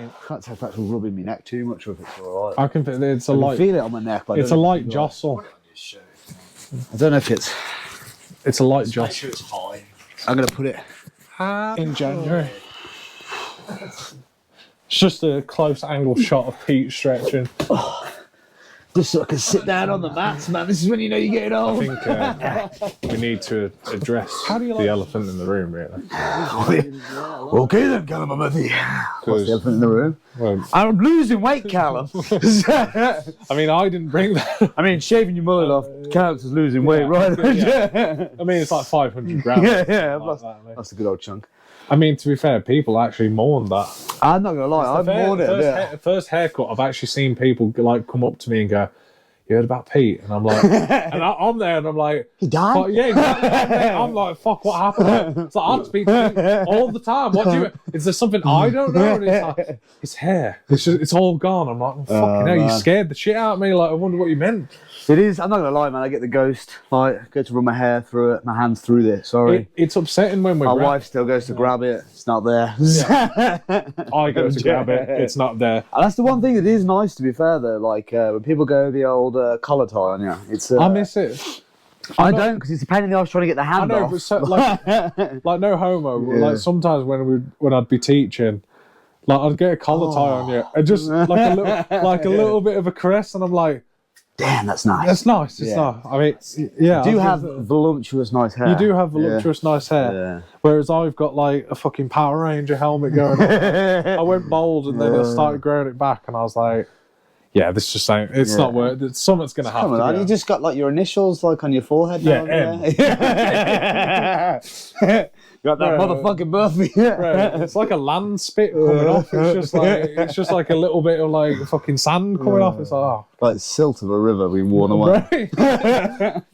I can't tell if that's rubbing my neck too much or if it's all right. I can feel it's a I light. feel it on my neck. But It's a light jostle. I don't know if it's. It's a light Make jostle. sure it's high. I'm gonna put it. In January. It's just a close angle shot of Pete stretching. Just so I can sit down on the mats, man. This is when you know you're getting I old. think we need to address the elephant in the room, really. Okay then, Callum, I'm with you. What's the elephant in the room? Well, I'm losing weight, Callum. I mean, I didn't bring that. I mean, shaving your mullet off counts as losing weight, right? Yeah. I mean, it's like 500 grams. Yeah, like that, mate. that's a good old chunk. I mean, to be fair, people actually mourn that. I'm not gonna lie, I've worn it a bit. First haircut, I've actually seen people like come up to me and go, "You heard about Pete?" And I'm like, and I'm there, and I'm like, He died? "Fuck, yeah, exactly. I'm like, fuck, what happened?" It's like, I speak to Pete all the time. What do you? Is there something I don't know? And it's like, his hair. It's all gone. I'm like, fucking hell, you scared the shit out of me. Like, I wonder what you meant. It is. I'm not gonna lie, man. I get the ghost. Like, go to run my hair through it, my hands through this. Sorry. It's upsetting when we're. My wife still goes to grab it. It's not there. I go to grab it. It's not there. And that's the one thing that is nice, to be fair, though. Like when people go the old collar tie on you, it's. I miss it. I don't, because it's a pain in the arse trying to get the I hand know, off. but so, like no homo. Yeah. Like sometimes when I'd be teaching, like I'd get a collar tie on you, and just like a little bit of a caress, and I'm like, damn, that's nice. that's nice. It's nice. I mean, yeah. You do have voluptuous, nice hair. You do have voluptuous, nice hair. Yeah. Whereas I've got like a fucking Power Ranger helmet going on. I went bald, and then I started growing it back, and I was like, yeah, this just ain't. It's not worth it. Something's gonna happen. Come on, you just got like your initials like on your forehead. Yeah, now, you got that motherfucking Murphy. Right. It's like a land spit coming off. It's just like a little bit of like fucking sand coming off. It's like, oh. Like silt of a river being worn away. Right.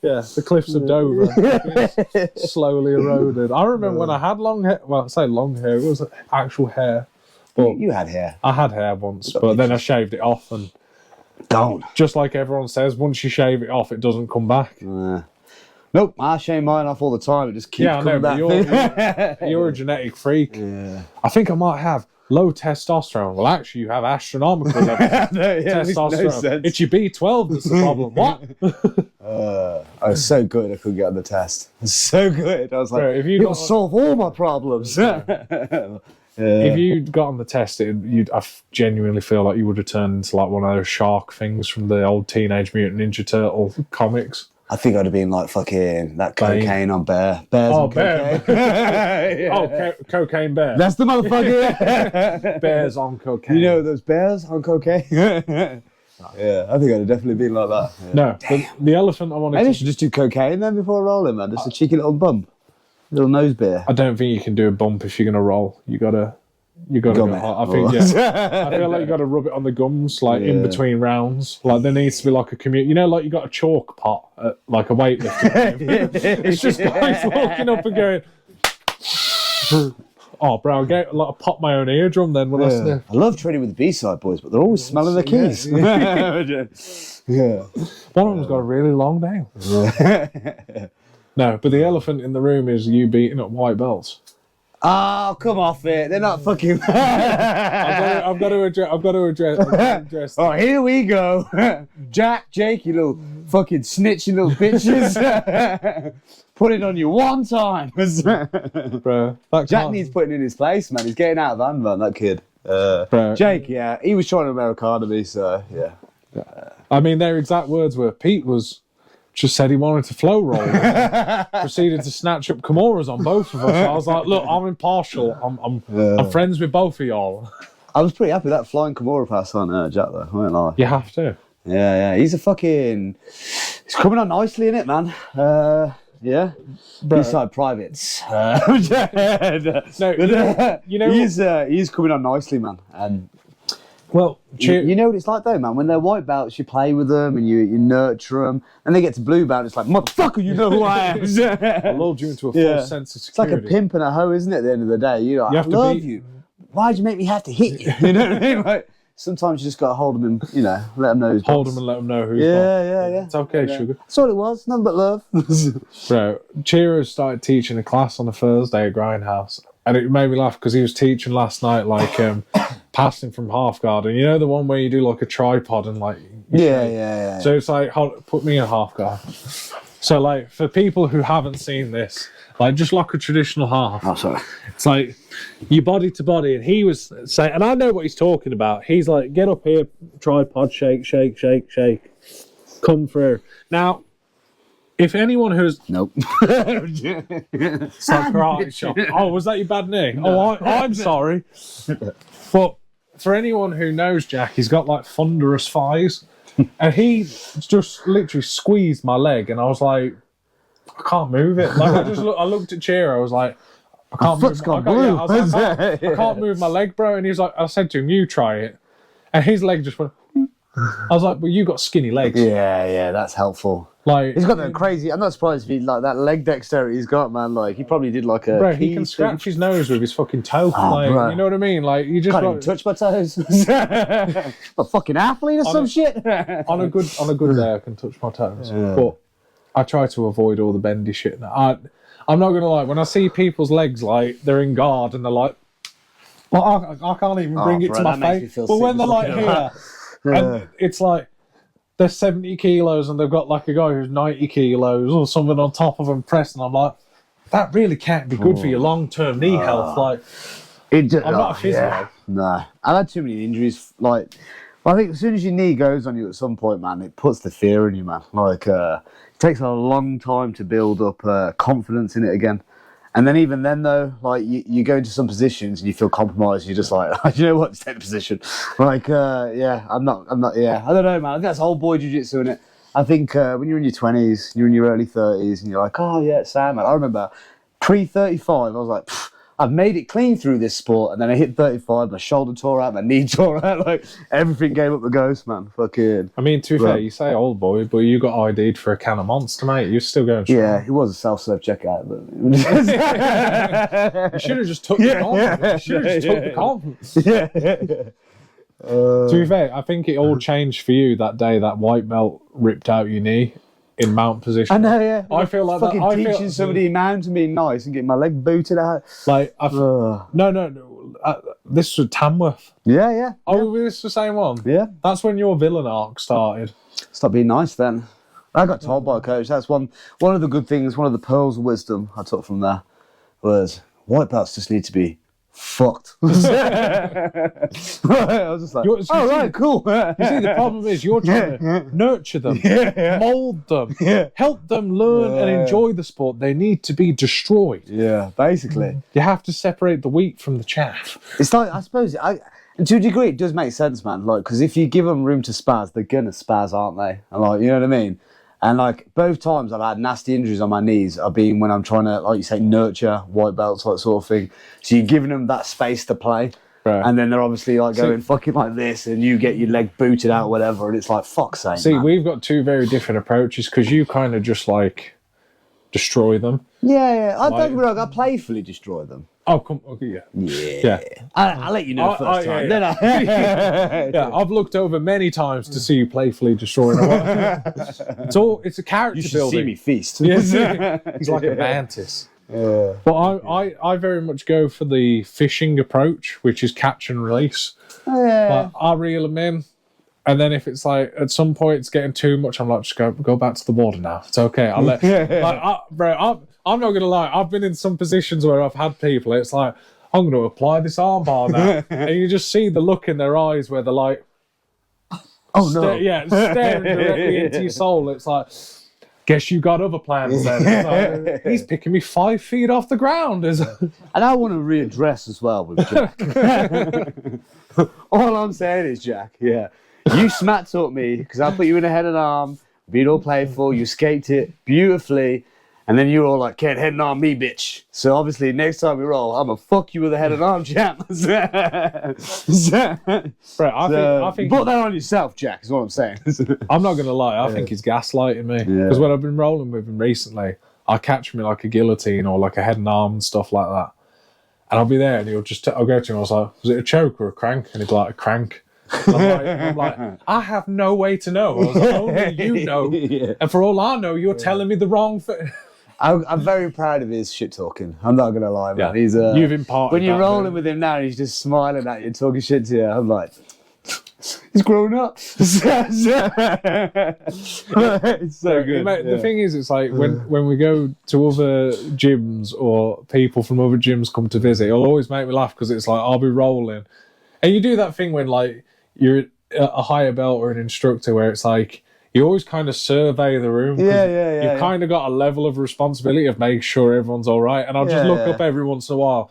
Yeah, the cliffs of Dover slowly eroded. I remember when I had long hair. Well, I say long hair. It was actual hair. But You had hair. I had hair once, but then I shaved it off, and Don't. just like everyone says, once you shave it off, it doesn't come back. Nope, I shave mine off all the time. It just keeps coming back. You're a genetic freak. Yeah. I think I might have low testosterone. Well, actually, you have astronomical levels of testosterone. It's your B12 that's the problem. What? I was so good I couldn't get on the test. I was so good. I was like, Bro, you'll solve all my problems. If you got on the test, I genuinely feel like you would have turned into like one of those shark things from the old Teenage Mutant Ninja Turtle comics. I think I'd have been like fucking that cocaine on Bear. Bears on cocaine. Cocaine Bear. That's the motherfucker. Bears on cocaine. You know those bears on cocaine? Yeah, I think I'd have definitely been like that. Yeah. No, the elephant I wanted Maybe to... I should just do cocaine then before rolling, man. Just a cheeky little bump. Little nose beer. I don't think you can do a bump if you're going to roll. You gotta go hard. I think, I feel like you got to rub it on the gums, like in between rounds. Like there needs to be like a you know, like you got a chalk pot at like a weightlifting. It's just guys walking up and going, oh, bro, I get like pop my own eardrum then when I sniff. I love training with the B-side boys, but they're always smelling the keys. Yeah. One of them's got a really long nail. No, but the elephant in the room is you beating up white belts. Oh, come off it. They're not fucking... I've got to address Oh, here we go. Jake, you little fucking snitching little bitches. Put it on you one time. Bro, Jack needs putting in his place, man. He's getting out of hand, man, that kid. Bro. Jake, yeah, he was trying to Americana me, so, yeah. I mean, their exact words were, Pete just said he wanted to flow roll. Proceeded to snatch up Kimuras on both of us. I was like, look, I'm impartial. I'm friends with both of y'all. I was pretty happy with that flying Kimura pass on Jack, though. I won't lie. You have to. Yeah. He's he's coming on nicely, innit, man? Yeah. B-side privates. No, you know he's coming on nicely, man. And well, you know what it's like though, man. When they're white belts, you play with them and you nurture them, and they get to blue belt. It's like, motherfucker, you know who I am. I lulled you into a false sense of security. It's like a pimp and a hoe, isn't it? At the end of the day, I love you. Why'd you make me have to hit you? You know what I mean? Like, sometimes you just got to hold them and let them know who's hold boss. them and let them know who's Yeah. It's okay, sugar. That's all it was. Nothing but love. Bro, Chiro started teaching a class on a Thursday at Grindhouse, and it made me laugh because he was teaching last night like past him from half guard, and you know the one where you do like a tripod and like so it's like put me in half guard. So like for people who haven't seen this, like just like a traditional half. Oh, sorry. It's like you body to body, and he was saying, and I know what he's talking about. He's like, get up here, tripod, shake, shake, shake, shake, come through. Now, if anyone who's nope, it's like karate chop. Oh, was that your bad knee? No. Oh, I'm sorry. But for anyone who knows Jack, he's got like thunderous thighs, and he just literally squeezed my leg, and I was like, I can't move it. Like I looked at Cheer, I was like, I can't move. I can't move my leg, bro. And he was like, I said to him, you try it, and his leg just went. I was like, well, you got skinny legs. Yeah, that's helpful. Like he's got that crazy. I'm not surprised if he like that leg dexterity he's got, man. Like he probably did like a. Bro, he can scratch his nose with his fucking toe. Oh, like, bro. you know what I mean? Like you just can't even touch my toes. A fucking athlete or some shit. on a good day, I can touch my toes, but I try to avoid all the bendy shit. I'm not gonna lie. When I see people's legs like they're in guard and they're like, well, I can't even bring it to my face. But when they're like here, and it's like. They're 70 kilos and they've got like a guy who's 90 kilos or something on top of them pressing. I'm like, that really can't be good for your long-term knee health. Like, I'm not a physio. Yeah. No, I've had too many injuries. Like, I think as soon as your knee goes on you at some point, man, it puts the fear in you, man. Like, it takes a long time to build up confidence in it again. And then even then, though, like you go into some positions and you feel compromised. You're just like, you know what, just take the position. Like, I'm not. Yeah, I don't know, man. I think that's whole boy jiu-jitsu in it. I think when you're in your 20s, you're in your early 30s, and you're like, oh yeah, it's Sam, man. I remember pre-35, I was like, I've made it clean through this sport, and then I hit 35, my shoulder tore out, my knee tore out, like everything gave up the ghost, man. Fucking. I mean, to be fair, you say old boy, but you got ID'd for a can of Monster, mate. You're still going strong. Yeah, it was a self-serve checkout, but you should have just took the confidence. You should have just took the confidence. To be fair, I think it all changed for you that day. That white belt ripped out your knee. In mount position. I know, yeah. I feel like fucking that. teaching somebody mount and being nice and getting my leg booted out. Like, this was Tamworth. Yeah. Oh, this was the same one? Yeah. That's when your villain arc started. Stop being nice then. I got told by a coach, that's one of the good things, one of the pearls of wisdom I took from there was white belts just need to be fucked. I was just like, right, cool. You see, the problem is you're trying to nurture them, mould them, help them learn and enjoy the sport. They need to be destroyed. Yeah, basically. You have to separate the wheat from the chaff. It's like, I suppose, and to a degree, it does make sense, man. Like, because if you give them room to spaz, they're gonna spaz, aren't they? And like, you know what I mean? And like both times I've had nasty injuries on my knees have been when I'm trying to, like you say, nurture white belts, like sort of thing. So you're giving them that space to play. Right. And then they're obviously like going fucking like this and you get your leg booted out or whatever. And it's like, fuck's sake. See, man. We've got two very different approaches because you kind of just like destroy them. Yeah. I don't get me wrong, I playfully destroy them. Oh, come on. Yeah. I'll let you know first time. Then I've looked over many times to see you playfully destroy them. It's a character you should building. See me feast. Yes, he's like a mantis. But I very much go for the fishing approach, which is catch and release. Like, I reel them in, and then if it's like at some point it's getting too much, I'm like, just go back to the water now. It's okay. I'll let. I'm not gonna lie. I've been in some positions where I've had people. It's like, I'm going to apply this armbar now, and you just see the look in their eyes where they're like, oh no, staring directly into your soul. It's like, guess you got other plans then. Like, he's picking me 5 feet off the ground. And I want to readdress as well with Jack. All I'm saying is, Jack, you smat taught me because I put you in a head and arm, being all playful, you escaped it beautifully. And then you were all like, can't head and arm me, bitch. So obviously, next time we roll, I'm going to fuck you with a head and arm, champ. I think put that on yourself, Jack, is what I'm saying. I'm not going to lie. I think he's gaslighting me. Because when I've been rolling with him recently, I catch me like a guillotine or like a head and arm and stuff like that. And I'll be there and I'll go to him. I was like, was it a choke or a crank? And he'd be like, a crank. I'm like, I have no way to know. I was like, only you know. And for all I know, you're telling me the wrong thing. I'm very proud of his shit talking. I'm not gonna lie, man. Yeah. He's You've imparted when you're that, rolling man. with him now, and he's just smiling at you, talking shit to you. I'm like, he's grown up. It's so good. Mate, the thing is, it's like when we go to other gyms or people from other gyms come to visit, it'll always make me laugh because it's like I'll be rolling, and you do that thing when like you're a higher belt or an instructor where it's like you always kind of survey the room. You've kind of got a level of responsibility of making sure everyone's all right, and I'll just look up every once in a while,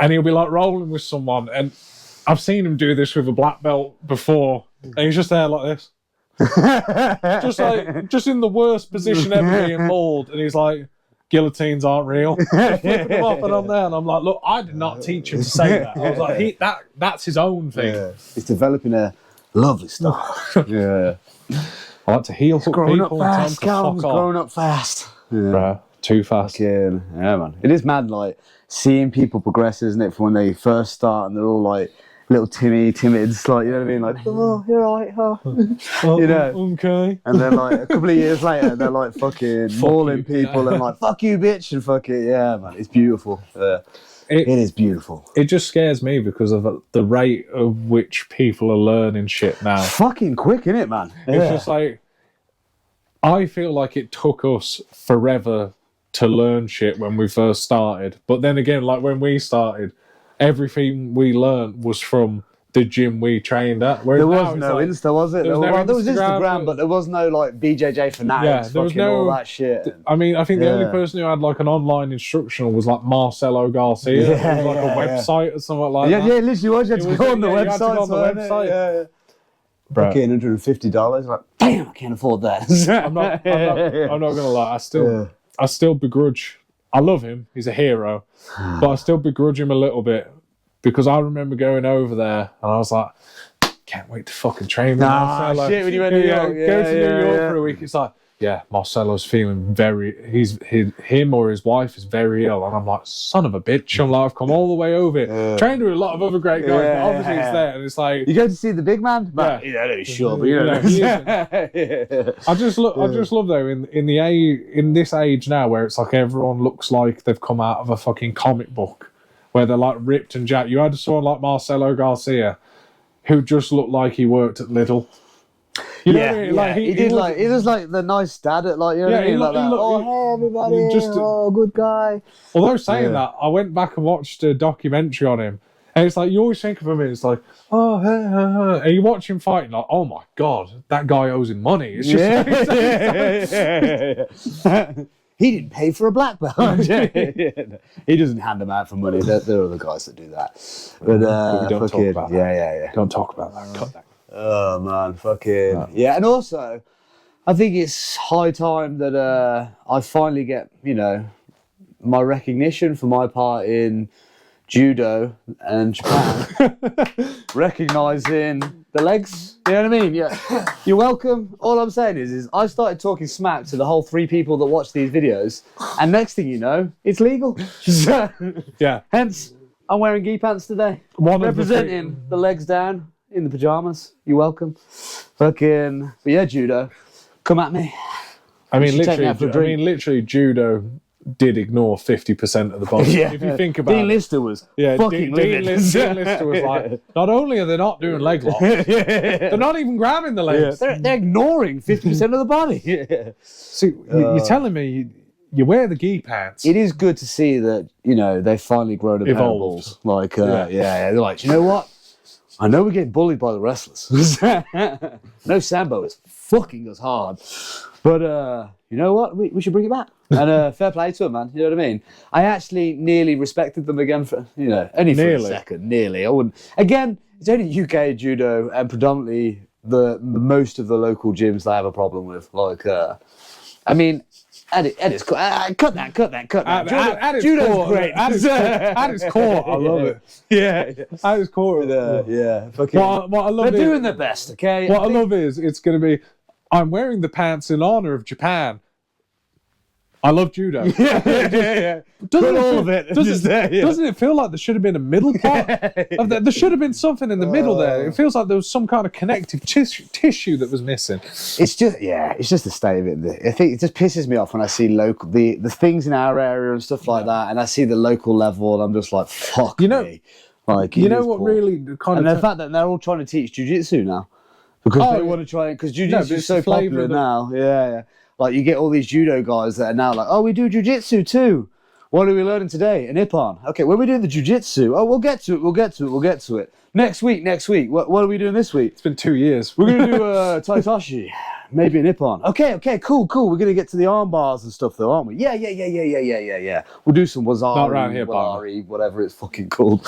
and he'll be like rolling with someone, and I've seen him do this with a black belt before, and he's just there like this. just in the worst position ever being mauled, and he's like, guillotines aren't real. Flipping him off and on there, and I'm like, look, I did not teach him to say that. I was like, that's his own thing. Yeah. He's developing a lovely style. Yeah. I like to heal Growing up people fast, and tell them Calvin's to fuck off. growing up fast. Yeah. Bruh, too fast. Yeah, man. It is mad, like, seeing people progress, isn't it, from when they first start and they're all, like, little timids, like, you know what I mean? Like, oh, you're right, you know? Okay. And then, like, a couple of years later, they're, like, fucking mauling people and, like, fuck you, bitch, and fuck it. Yeah, man, it's beautiful. It is beautiful. It just scares me because of the rate of which people are learning shit now. Fucking quick, innit, man? It's just like, I feel like it took us forever to learn shit when we first started. But then again, like when we started, everything we learned was from the gym we trained at. There was no like, Insta, was it? There was Instagram, Instagram, but there was no like BJJ Fanatics, there was no all that shit. I mean, I think the only person who had like an online instructional was like Marcelo Garcia. It was like a website or something like that. Yeah, literally was. You had to go on the website. Yeah. Fucking $150. Like, damn, I can't afford that. I'm not gonna lie. I still begrudge. I love him. He's a hero, but I still begrudge him a little bit. Because I remember going over there and I was like, can't wait to fucking train with Marcelo. Shit, when you went to New York. Go to New York for a week. It's like, yeah, Marcelo's feeling him or his wife is very ill. And I'm like, son of a bitch. I'm like, I've come all the way over it. Trained with a lot of other great guys, but obviously it's there. And it's like... You go to see the big man? But, yeah. Yeah, sure, but you know. He isn't. I just love though, in this age now where it's like everyone looks like they've come out of a fucking comic book. Where they're like ripped and jacked. You had someone like Marcelo Garcia, who just looked like he worked at Lidl. You know what I mean? Like, he was like the nice dad at like, you know what I mean? Like hey everybody, good guy. Although saying that, I went back and watched a documentary on him, and it's like you always think of him, it's like, oh, hey. And you watch him fighting, like, oh my god, that guy owes him money. It's just he didn't pay for a black belt. He doesn't hand them out for money. There are other guys that do that. But we don't talk about that. Yeah. Don't talk about that. Cut that. Oh man, fucking yeah. And also, I think it's high time that I finally get, you know, my recognition for my part in judo and Japan. Recognizing the legs, you know what I mean? Yeah, you're welcome. All I'm saying is I started talking smack to the whole 3 people that watch these videos, and next thing you know, it's legal. Yeah. Hence, I'm wearing gi pants today, representing the legs down in the pajamas. You're welcome. Fucking, but yeah, judo, come at me. I mean, literally, judo did ignore 50% of the body. Yeah. If you think about Dean Lister was fucking Dean Lister was like, not only are they not doing leg locks, they're not even grabbing the legs. Yeah. They're ignoring 50% of the body. See, you're telling me you wear the gi pants. It is good to see that, you know, they've finally grown a pair of balls. Like, they're like, you know what? I know we're getting bullied by the wrestlers. No Sambo is fucking us hard. But, you know what? We should bring it back. And fair play to them, man. You know what I mean? I actually nearly respected them again for, you know, only for a second. Nearly. I wouldn't. Again, it's only UK judo and predominantly the most of the local gyms they have a problem with. Like, I mean, at its core, cut that. Judo's great. At its core, I love it. Yeah. At its core. Yeah. What I love they're doing their best, okay? What I love is it's going to be, I'm wearing the pants in honor of Japan. I love judo. Yeah. Doesn't all of it. Doesn't it feel like there should have been a middle part? There should have been something in the middle there. It feels like there was some kind of connective tissue that was missing. It's just the state of it. I think it just pisses me off when I see the things in our area and stuff like that, and I see the local level, and I'm just like, fuck me. Like, you know what really kind of... And the fact that they're all trying to teach jiu-jitsu now. Because they want to try it, because jiu-jitsu is so popular now. Yeah. Like, you get all these judo guys that are now like, oh, we do jiu-jitsu too. What are we learning today? An ippon. Okay, when are we doing the jiu-jitsu? Oh, we'll get to it. Next week. What are we doing this week? It's been 2 years. We're going to do taitashi. Maybe an ippon. Okay, cool. We're going to get to the arm bars and stuff though, aren't we? Yeah. We'll do some wazari, not around here, whatever it's fucking called.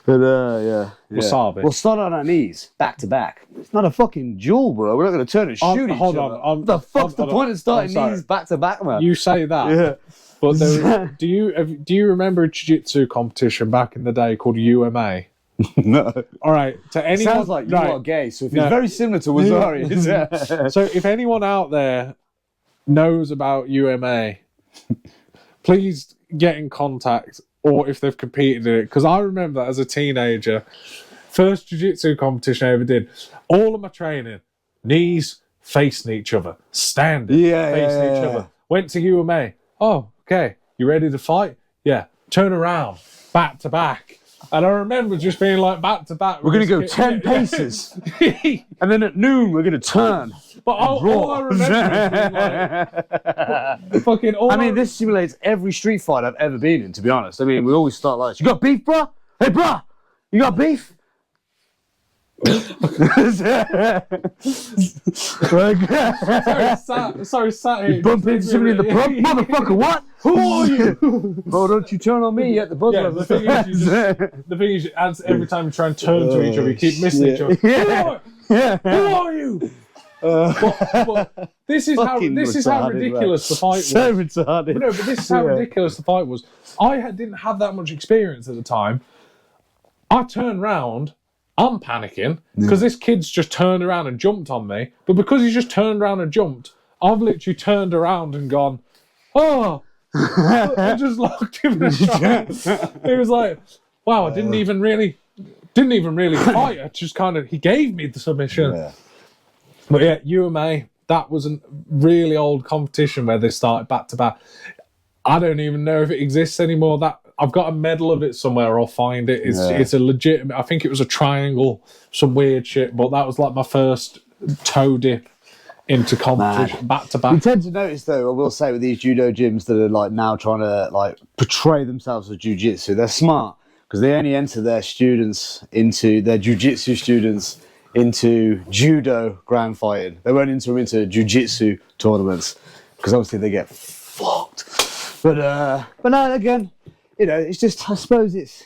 But yeah. Wasabi. We'll start on our knees, back to back. It's not a fucking duel, bro. We're not going to turn and shoot each other. What the fuck's the point of starting knees back to back, man? You say that. Yeah. But do you remember a jiu-jitsu competition back in the day called UMA? No. All right. To anyone, sounds like you are gay, so if it's very similar to Wazari. So if anyone out there knows about UMA, please get in contact, or if they've competed in it. Because I remember as a teenager, first jiu-jitsu competition I ever did, all of my training, knees facing each other, standing facing each other. Went to UMA. Oh, okay. You ready to fight? Yeah. Turn around, back to back. And I remember just being like, back to back. We're going to go 10 paces. And then at noon, we're going to turn. But all I remember is being like, this simulates every street fight I've ever been in, to be honest. I mean, we always start like, you got beef, bruh? Hey, bruh, you got beef? sorry, sat here. Bump into somebody in the pub? Motherfucker, what? Who are you? Oh, don't you turn on me yet, the buzz. Yeah, the thing is, as every time you try and turn to each other, you keep missing each other. Who are you? But this is how ridiculous the fight was. So retarded. No, but this is how ridiculous the fight was. I didn't have that much experience at the time. I turned round. I'm panicking because this kid's just turned around and jumped on me. But because he's just turned around and jumped, I've literally turned around and gone, oh, I just locked him in the shot. It was like, wow, I didn't even really fight. I just he gave me the submission. Yeah. But yeah, UMA, that was a really old competition where they started back to back. I don't even know if it exists anymore. I've got a medal of it somewhere. I'll find it. It's a legitimate. I think it was a triangle, some weird shit. But that was like my first toe dip into competition, back to back. You tend to notice, though, I will say, with these judo gyms that are like now trying to like portray themselves as jiu-jitsu, they're smart because they only enter their jiu-jitsu students into judo ground fighting. They won't enter them into jiu-jitsu tournaments because obviously they get fucked. But no, again. You know, it's just, I suppose it's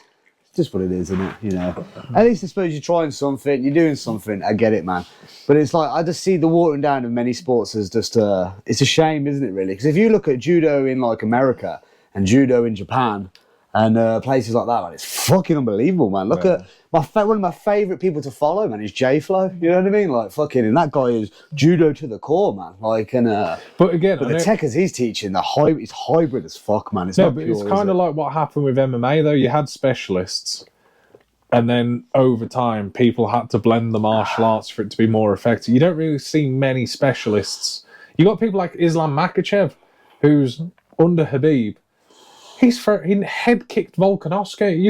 just what it is, isn't it? You know, at least I suppose you're trying something, you're doing something. I get it, man. But it's like, I just see the watering down of many sports as just, it's a shame, isn't it, really? Because if you look at judo in like America and judo in Japan and places like that, man, it's fucking unbelievable, man. Look at one of my favourite people to follow, man, is J-Flow. You know what I mean? Like, fucking, and that guy is judo to the core, man. Like, and but again, the techers he's teaching, it's hybrid as fuck, man. It's not but pure, it's kind of like what happened with MMA, though. You had specialists, and then over time, people had to blend the martial arts for it to be more effective. You don't really see many specialists. You got people like Islam Makhachev, who's under Khabib. He head kicked Volkanovski.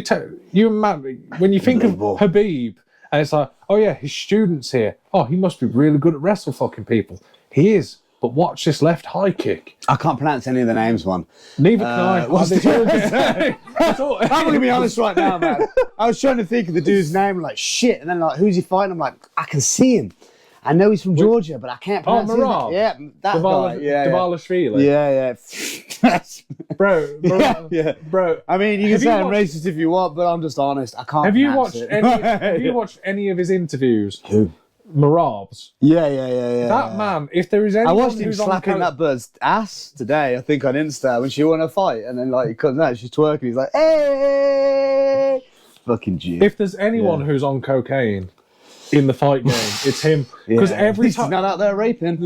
When you think of Khabib, and it's like, oh yeah, his student's here. Oh, he must be really good at wrestle fucking people. He is. But watch this left high kick. I can't pronounce any of the names, man. Neither can I. I'm going to be honest right now, man. I was trying to think of the dude's name, like, shit. And then, like, who's he fighting? I'm like, I can see him. I know he's from Georgia, but I can't pronounce his name. Yeah, that guy. Davalishvili. Yeah. Bro. Bro. I mean, you can say I'm racist if you want, but I'm just honest. I can't pronounce it. Have you watched any of his interviews? Who? Marab's. Yeah. That man, if there is anyone I watched him slapping that bird's ass today, I think on Insta, when she won a fight, and then like he comes out, she's twerking, he's like, hey! Fucking G. If there's anyone who's on cocaine, in the fight game. It's him. Because every He's time... not out there raping.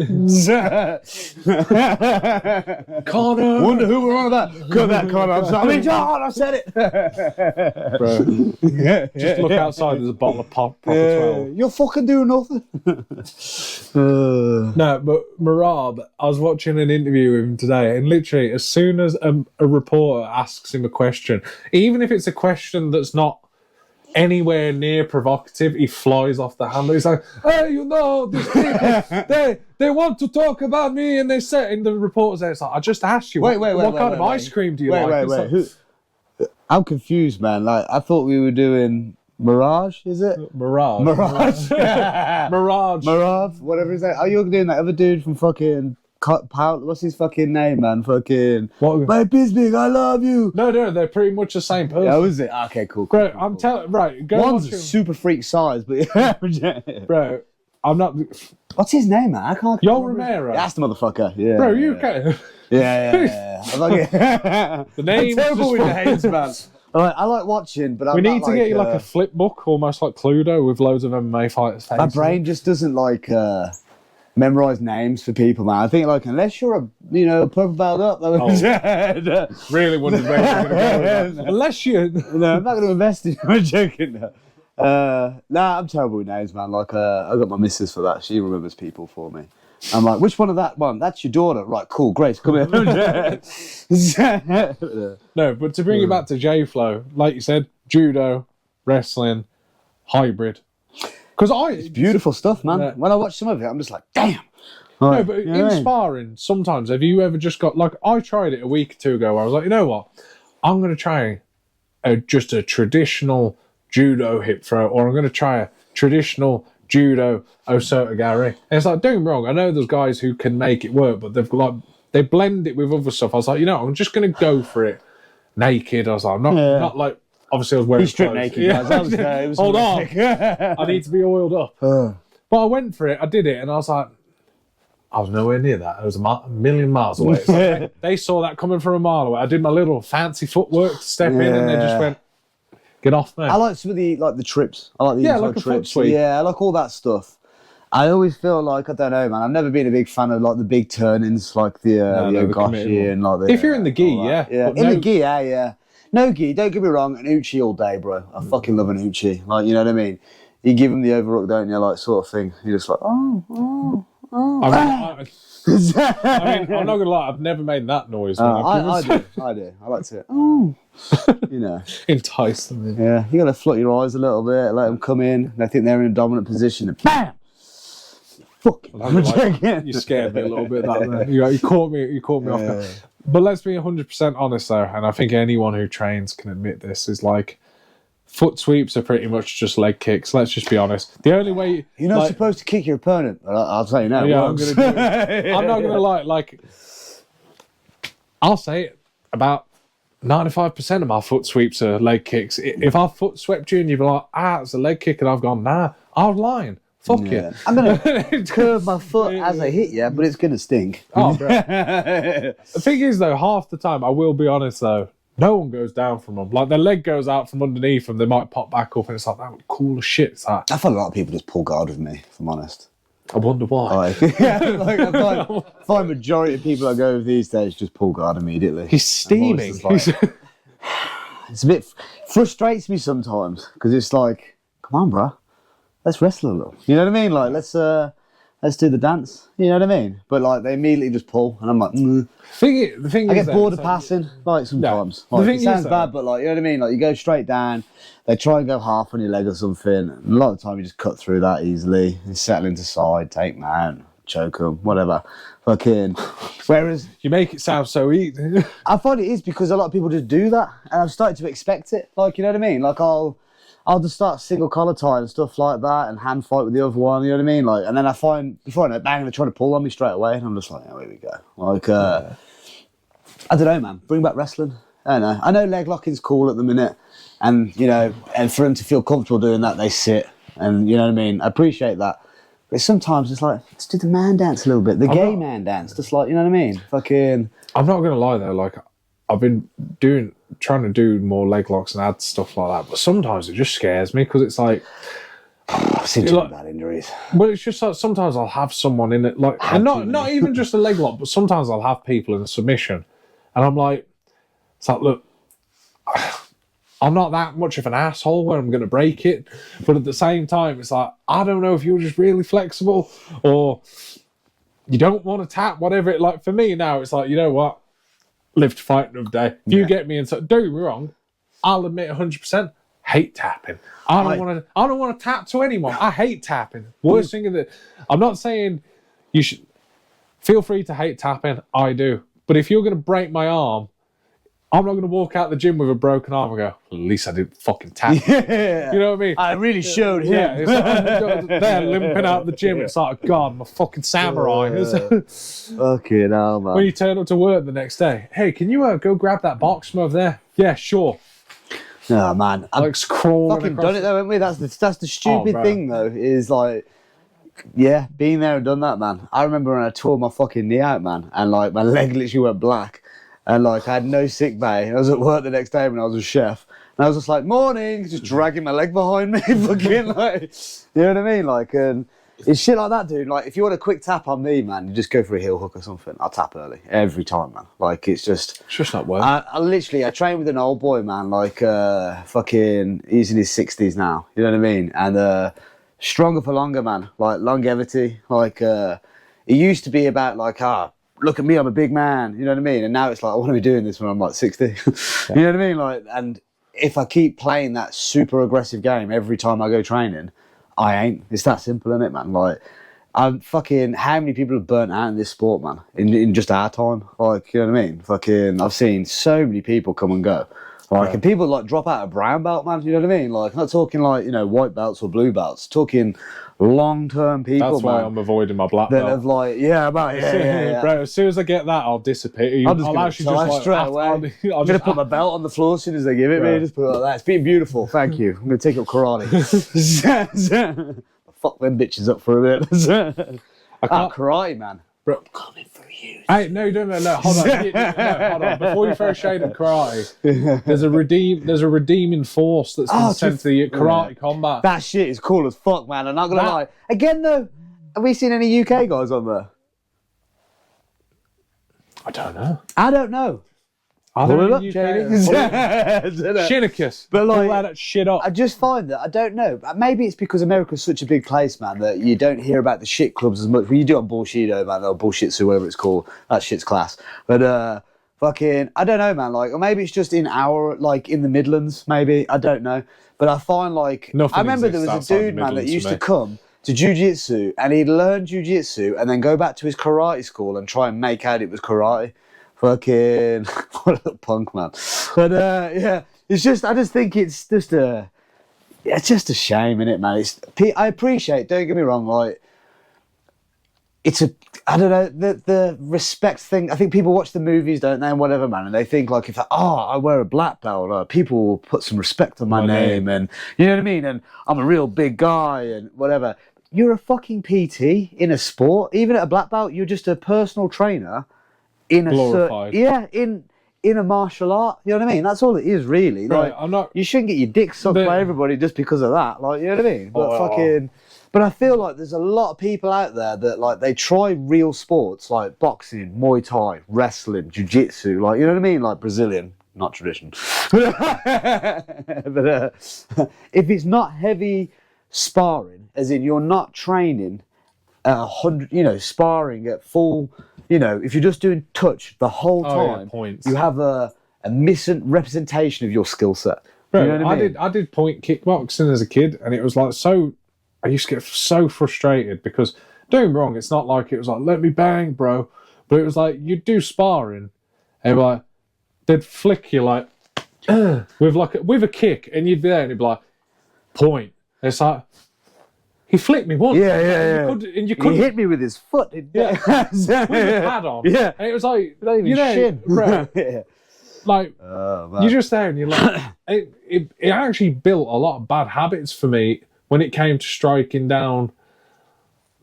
Connor! Wonder who we're on about. Cut that, Connor. I'm sorry. I mean, John, I said it. Bro. Just look outside, there's a bottle of proper 12. You're fucking doing nothing. No, but Marab, I was watching an interview with him today, and literally, as soon as a reporter asks him a question, even if it's a question that's not anywhere near provocative, he flies off the handle. He's like, "Hey, you know, these people, they want to talk about me," and they say, and the reporter's there, it's like, "I just asked you, what kind of ice cream do you like?" Wait. I'm confused, man. Like, I thought we were doing Mirage, is it? Mirage. Whatever his name. Are you doing that other dude from fucking... What's his fucking name, man? Fucking... My Bisbig, I love you. No, they're pretty much the same person. Oh, is it? Okay, cool. Bro, I'm telling... Right, go One's a super freak size, but... Bro, I'm not... What's his name, man? I can't... Yo Romero. That's the motherfucker. Yeah. Bro, you okay? Yeah. I'm like, the name's terrible with just names, man. I like watching, but we need to get you like a flip book, almost like Cluedo, with loads of MMA fighters' faces. My brain just doesn't like memorize names for people, man. I think like unless you're a purple belt up, really wouldn't where you're gonna go with that. Unless you no, I'm not going to invest in. I'm joking. Nah, I'm terrible with names, man. Like I got my missus for that. She remembers people for me. I'm like, which one of that one? That's your daughter, right? Cool, Grace, come here. No, but to bring it back to J-Flow, like you said, judo, wrestling, hybrid. Because it's beautiful stuff, man. When I watch some of it, I'm just like, damn. No, but in sparring, sometimes, have you ever just got, like, I tried it a week or two ago, where I was like, you know what? I'm going to try just a traditional judo hip throw, or I'm going to try a traditional judo osotogari. And it's like, don't get me wrong, I know there's guys who can make it work, but they blend it with other stuff. I was like, I'm just going to go for it naked. I was like, I'm not like, obviously I was wearing stripped naked, guys. Hold on. I need to be oiled up. But I went for it, I did it, and I was like, I was nowhere near that. I was a million miles away. So they saw that coming from a mile away. I did my little fancy footwork to step in, and they just went, get off, man. I like some of the trips. I like the like a trips. foot sweep. Yeah, I like all that stuff. I always feel like, I don't know, man, I've never been a big fan of like the big turn-ins, like the Ogashi and like the... If you're in the gi, yeah. The gi, yeah. No gi, don't get me wrong, an uchi all day, bro. I fucking love an uchi. Like, you know what I mean? You give them the overhook, don't you, like sort of thing. You're just like, I mean, I'm not going to lie, I've never made that noise. I do. I like to, entice them in. Yeah, you got to flut your eyes a little bit, let them come in. They think they're in a dominant position, and BAM! You scared me a little bit. You caught me off guard. But let's be 100% honest, though, and I think anyone who trains can admit this, is like, foot sweeps are pretty much just leg kicks. Let's just be honest. The only way... You're not supposed to kick your opponent. I'll tell you now. Yeah, I'm going to do it. I'm not going to lie. Like, I'll say it, about 95% of my foot sweeps are leg kicks. If I foot swept you and you'd be like, it's a leg kick, and I've gone, nah, I was lying. Fuck you. I'm going to curve my foot as I hit you, but it's going to stink. Oh, bro. The thing is, though, half the time, I will be honest, though, no one goes down from them. Like, their leg goes out from underneath them, they might pop back up, and it's like, that was cool as shit. It's like, I find a lot of people just pull guard with me, if I'm honest. I wonder why. I find majority of people I go with these days just pull guard immediately. He's steaming. It's a bit... frustrates me sometimes, because it's like, come on, bro. Let's wrestle a little. You know what I mean? Like, let's do the dance. You know what I mean? But like, they immediately just pull, and I'm like, The thing I is, get bored of passing, like sometimes. Yeah. Like, it sounds bad, but like, you know what I mean? Like, you go straight down, they try and go half on your leg or something, and a lot of the time you just cut through that easily. You settle into side, take them out, choke them, whatever. Fucking. Whereas you make it sound so easy. I find it is because a lot of people just do that, and I've started to expect it. Like, you know what I mean? Like, I'll just start single collar tie and stuff like that, and hand fight with the other one. You know what I mean? Like, and then I find before I know, bang, they're trying to pull on me straight away, and I'm just like, oh, here we go. Like, I don't know, man. Bring back wrestling. I don't know. I know leg locking's cool at the minute, and and for them to feel comfortable doing that, they sit, and you know what I mean. I appreciate that, but sometimes it's like, let's do the man dance a little bit, the gay man dance, just like, you know what I mean? Fucking. I'm not gonna lie though, like, I've been trying to do more leg locks and add stuff like that, but sometimes it just scares me, because it's like, I've seen too many bad injuries. Well, it's just like sometimes I'll have someone in it, like, and not even just a leg lock, but sometimes I'll have people in a submission, and I'm like, it's like, look, I'm not that much of an asshole where I'm going to break it, but at the same time, it's like, I don't know if you're just really flexible or you don't want to tap, whatever. Like, for me now, it's like, you know what? Live to fight another day. If you get me into, don't get me wrong, I'll admit 100%, hate tapping. I don't want to tap to anyone. I hate tapping. Worst thing in the, I'm not saying you should feel free to hate tapping. I do. But if you're going to break my arm, I'm not going to walk out the gym with a broken arm and go, at least I didn't fucking tap. Yeah. You know what I mean? I really showed him. Yeah, it's like, they're limping out the gym. It's like, God, I'm a fucking samurai. Fucking hell, man. When you turn up to work the next day, hey, can you go grab that box from over there? Yeah, sure. No, man. Like crawling fucking done it though, haven't we? That's the stupid thing though, is like, yeah, being there and done that, man. I remember when I tore my fucking knee out, man, and like my leg literally went black. And like I had no sick bay. I was at work the next day when I was a chef, and I was just like, "Morning," just dragging my leg behind me, fucking like, you know what I mean? Like, it's shit like that, dude. Like, if you want a quick tap on me, man, you just go for a heel hook or something. I'll tap early every time, man. Like, it's just not work. I train with an old boy, man. Like, fucking, he's in his 60s now. You know what I mean? And stronger for longer, man. Like longevity. Like, it used to be about like, look at me, I'm a big man, you know what I mean? And now it's like, I want to be doing this when I'm like 60. You know what I mean? Like, and if I keep playing that super aggressive game every time I go training, I ain't. It's that simple, isn't it, man? Like, I'm fucking, how many people have burnt out in this sport, man? In just our time? Like, you know what I mean? Fucking, I've seen so many people come and go. Like, and people like drop out a brown belt, man, you know what I mean? Like, I'm not talking like, you know, white belts or blue belts, talking long-term people, That's why man, I'm avoiding my black that belt. have like, Bro, as soon as I get that, I'll dissipate. I'll actually just like, straight away. I'm going to put my belt on the floor as soon as they give it me. Just put it like that. It's been beautiful. Thank you. I'm going to take up karate. Fuck them bitches up for a bit. Karate, man. Bro, I'm coming for you. Hey, no, hold on. Hold on. Before you throw shade at karate, there's a redeeming force that's been sent to the karate combat. That shit is cool as fuck, man. I'm not gonna lie. Again, though, have we seen any UK guys on there? I don't know. I don't know. Pull it up, Shinicus. But like, pull that shit up. I just find that, I don't know, maybe it's because America's such a big place, man, that you don't hear about the shit clubs as much. Well, you do on Bullshido, man, or Bullshitsu, whatever it's called. That shit's class. But fucking, I don't know, man. Like, or maybe it's just in the Midlands, maybe. I don't know. But I find like, I remember there was a dude, man, that used to come to jiu-jitsu, and he'd learn jiu-jitsu and then go back to his karate school and try and make out it was karate. Fucking, what a punk, man. But yeah, it's just, I just think it's just a shame, innit, man? I appreciate, don't get me wrong, like, I don't know, the respect thing. I think people watch the movies, don't they, and whatever, man, and they think like, if I wear a black belt, people will put some respect on my name, and you know what I mean, and I'm a real big guy and whatever. You're a fucking PT in a sport. Even at a black belt, you're just a personal trainer in glorified. In a martial art. You know what I mean? That's all it is, really. Like, you shouldn't get your dick sucked by everybody just because of that. Like, you know what I mean? But but I feel like there's a lot of people out there that like they try real sports like boxing, Muay Thai, wrestling, jiu-jitsu, like, you know what I mean? Like Brazilian, not tradition. But if it's not heavy sparring, as in you're not training at 100, you know, sparring at full, you know, if you're just doing touch the whole time, you have a misrepresentation of your skill set. Bro, you know what I mean? I did point kickboxing as a kid, and it was like I used to get so frustrated because, don't get me wrong, it's not like it was like, let me bang, bro. But it was like, you'd do sparring, and like, they'd flick you like, with a kick, and you'd be there, and you'd be like, point. And it's like, he flicked me once. Yeah. You couldn't. He hit me with his foot. With the pad on. Yeah. And it was like, not even shin. Bro, like, you're just there and you're like, it actually built a lot of bad habits for me when it came to striking down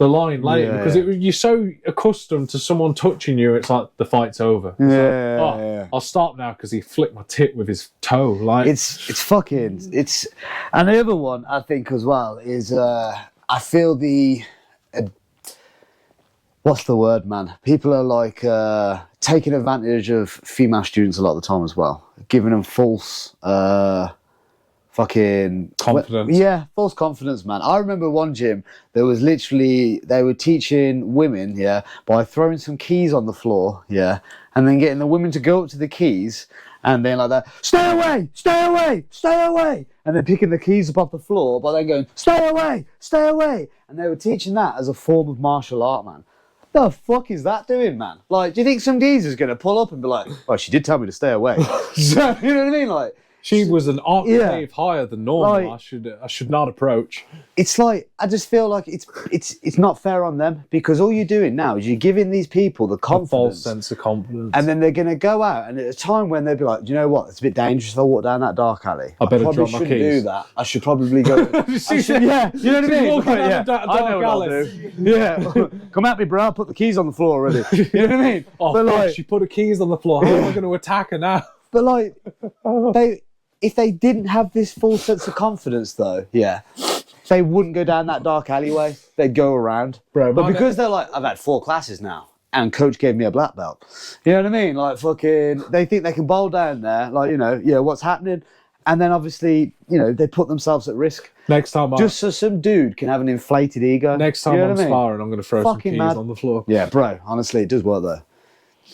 the line later because you're so accustomed to someone touching you. It's like the fight's over. I'll stop now because he flicked my tit with his toe. Like it's fucking and the other one I think as well is I feel what's the word, man? People are like taking advantage of female students a lot of the time as well, giving them false fucking confidence. Yeah, false confidence, man. I remember one gym, there was literally, they were teaching women, by throwing some keys on the floor, and then getting the women to go up to the keys and then like that, stay away, stay away, stay away, and then picking the keys up off the floor, but then going, stay away, stay away. And they were teaching that as a form of martial art, man. The fuck is that doing, man? Like, do you think some geezer's going to pull up and be like, oh, she did tell me to stay away? So, you know what I mean? Like, she was an octave higher than normal. Like, I should not approach. It's like, I just feel like it's not fair on them, because all you're doing now is you're giving these people the confidence, a false sense of confidence, and then they're going to go out, and at a time when they'll be like, do you know what? It's a bit dangerous if I walk down that dark alley. I better probably drop my shouldn't keys. do that. I should probably go. Yeah, you know what I mean? Walking down Yeah, the dark I know what I'll alley. do. Yeah, come at me, bro. I'll put the keys on the floor already. You know what I mean? Oh, but like, she put her keys on the floor. How am I going to attack her now? But like, if they didn't have this full sense of confidence, though, they wouldn't go down that dark alleyway. They'd go around. Bro, but because they're like, I've had 4 classes now, and coach gave me a black belt. You know what I mean? Like, fucking, they think they can bowl down there, like, what's happening? And then obviously, they put themselves at risk. Next time, just so some dude can have an inflated ego. Next time I'm sparring, I'm going to throw some keys on the floor. Yeah, bro, honestly, it does work though.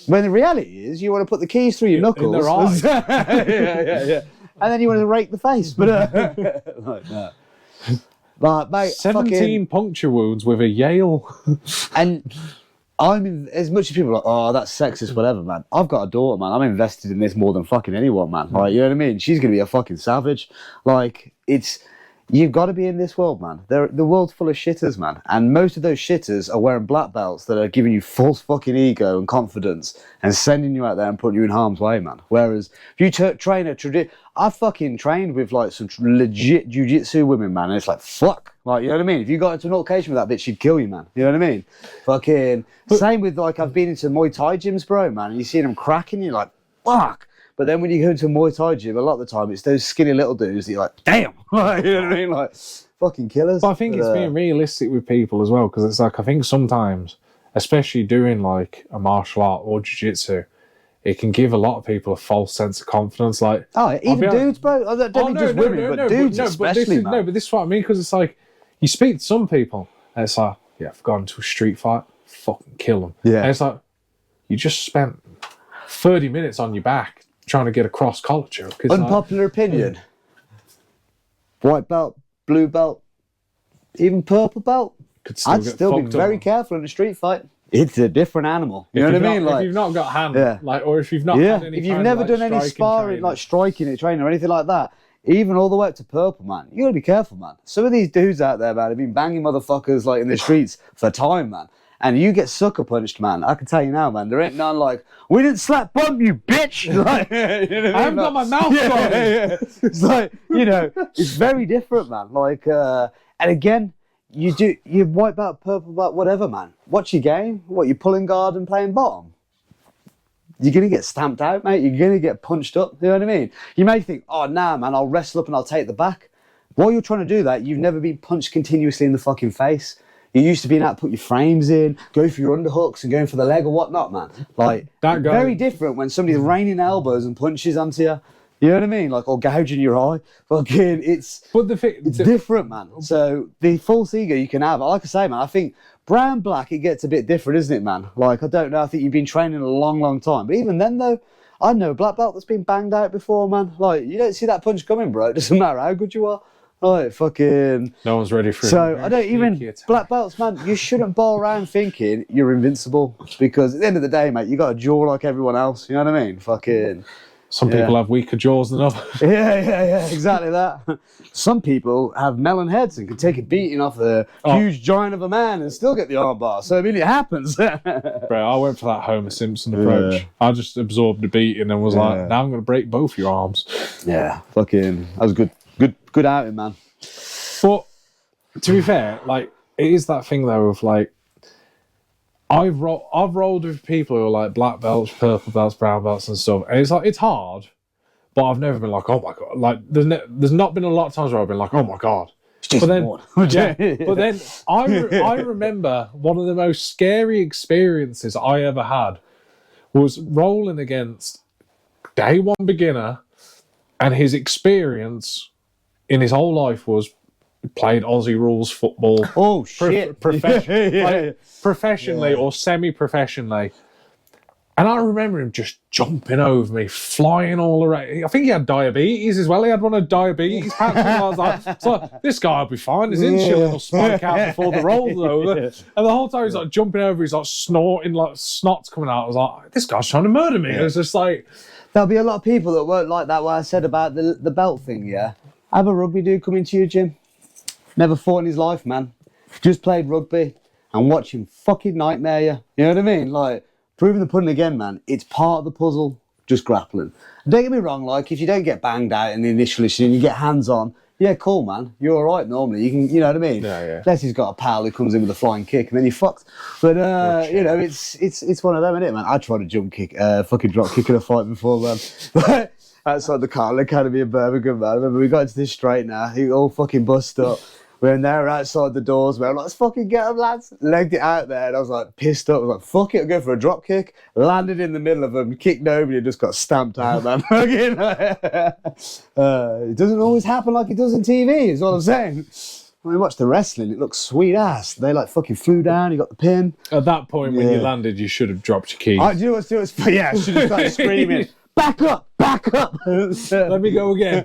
When the reality is, you want to put the keys through your knuckles. In their eyes. yeah. And then you want to rake the face. But, like, no. But, mate, 17 puncture wounds with a Yale. And as much as people are like, oh, that's sexist, whatever, man. I've got a daughter, man. I'm invested in this more than fucking anyone, man. Like, you know what I mean? She's going to be a fucking savage. Like, you've got to be in this world, man. The world's full of shitters, man. And most of those shitters are wearing black belts that are giving you false fucking ego and confidence and sending you out there and putting you in harm's way, man. Whereas if you train I fucking trained with like some legit jiu-jitsu women, man. And it's like, fuck. Like, you know what I mean? If you got into an altercation with that bitch, she'd kill you, man. You know what I mean? Fucking, same with like, I've been into Muay Thai gyms, bro, man. And you see them cracking, you're like, fuck. But then when you go into a Muay Thai gym, a lot of the time, it's those skinny little dudes that you're like, damn. Like, you know what I mean? Like, fucking killers. But I think it's being realistic with people as well, because it's like, I think sometimes, especially doing like a martial art or jiu-jitsu, it can give a lot of people a false sense of confidence. Like, even dudes, bro. I don't mean just women, but dudes especially, man. No, but this is what I mean, because it's like, you speak to some people, and it's like, yeah, I've gone to a street fight, fucking kill them. Yeah. And it's like, you just spent 30 minutes on your back trying to get across culture. Unpopular opinion. White belt, blue belt, even purple belt. I'd still be very careful in a street fight. It's a different animal. You know what I mean? Like, if you've not got hand, like, or if you've not had any, if you've never done any sparring, like striking at training or anything like that, even all the way up to purple, man, you gotta be careful, man. Some of these dudes out there, man, have been banging motherfuckers like in the streets for time, man. And you get sucker punched, man. I can tell you now, man. There ain't none like, we didn't slap bump you, bitch. Like, you know I haven't got my mouth on. It's like, it's very different, man. Like, and again, you white belt, purple belt, whatever, man. What's your game? What, you pulling guard and playing bottom? You're going to get stamped out, mate. You're going to get punched up. You know what I mean? You may think, oh, nah, man, I'll wrestle up and I'll take the back. While you're trying to do that, you've never been punched continuously in the fucking face. You're used to being able to put your frames in, go for your underhooks and going for the leg or whatnot, man. Like, that guy, very different when somebody's raining elbows and punches onto you. You know what I mean? Like, or gouging your eye. Fucking, it's different, man. So the false ego you can have, like I say, man, I think brown, black, it gets a bit different, isn't it, man? Like, I don't know, I think you've been training a long, long time. But even then, though, I know a black belt that's been banged out before, man. Like, you don't see that punch coming, bro. It doesn't matter how good you are. Like, fucking... No one's ready for it. So, I don't even... Black belts, man, you shouldn't bowl around thinking you're invincible. Because at the end of the day, mate, you got a jaw like everyone else. You know what I mean? Fucking... Some people have weaker jaws than others. Yeah, exactly that. Some people have melon heads and can take a beating off a huge giant of a man and still get the arm bar. So, I mean, it happens. Bro, I went for that Homer Simpson approach. Yeah. I just absorbed the beating and was like, now I'm going to break both your arms. Yeah, fucking... That was good outing, man. But, to be fair, like, it is that thing though of like, I've rolled with people who are like black belts, purple belts, brown belts, and stuff, and it's like it's hard, but I've never been like, oh my god, like there's not been a lot of times where I've been like, oh my god. But then, but then I remember one of the most scary experiences I ever had was rolling against day one beginner, and his experience in his whole life was played Aussie rules football. Oh shit! Professionally or semi-professionally. And I remember him just jumping over me, flying all around. I think he had diabetes as well. He had one of diabetes patches. I was like, so this guy will be fine. His insulin will spike out before the roll's over. And the whole time he's like jumping over, he's like snorting, like snot's coming out. I was like, this guy's trying to murder me. It was just like... There'll be a lot of people that won't like that, what I said about the belt thing, yeah? Have a rugby dude come into your gym. Never fought in his life, man. Just played rugby and watch him fucking nightmare you. You know what I mean? Like... Proving the pudding again, man. It's part of the puzzle, just grappling. Don't get me wrong, like, if you don't get banged out in the initial issue and you get hands on, yeah, cool, man. You're all right normally. You can, you know what I mean? Yeah. Unless he's got a pal who comes in with a flying kick and then you're fucked. But, you know, it's one of them, isn't it, man? I tried a jump kick, fucking drop kick in a fight before, man. Outside the Carl Academy in Birmingham, man. I remember we got into this straight now. He all fucking bust up. We're in there outside the doors, man. I'm like, let's fucking get him, lads. Legged it out there, and I was like, pissed up. I was like, fuck it, I'll go for a drop kick. Landed in the middle of them, kicked nobody, and just got stamped out, man. It doesn't always happen like it does in TV, is what I'm saying. When we watch the wrestling, it looks sweet ass. They like fucking flew down, you got the pin. At that point, when you landed, you should have dropped your keys. Do you know what's yeah, I should have started screaming, back up, back up. Let me go again.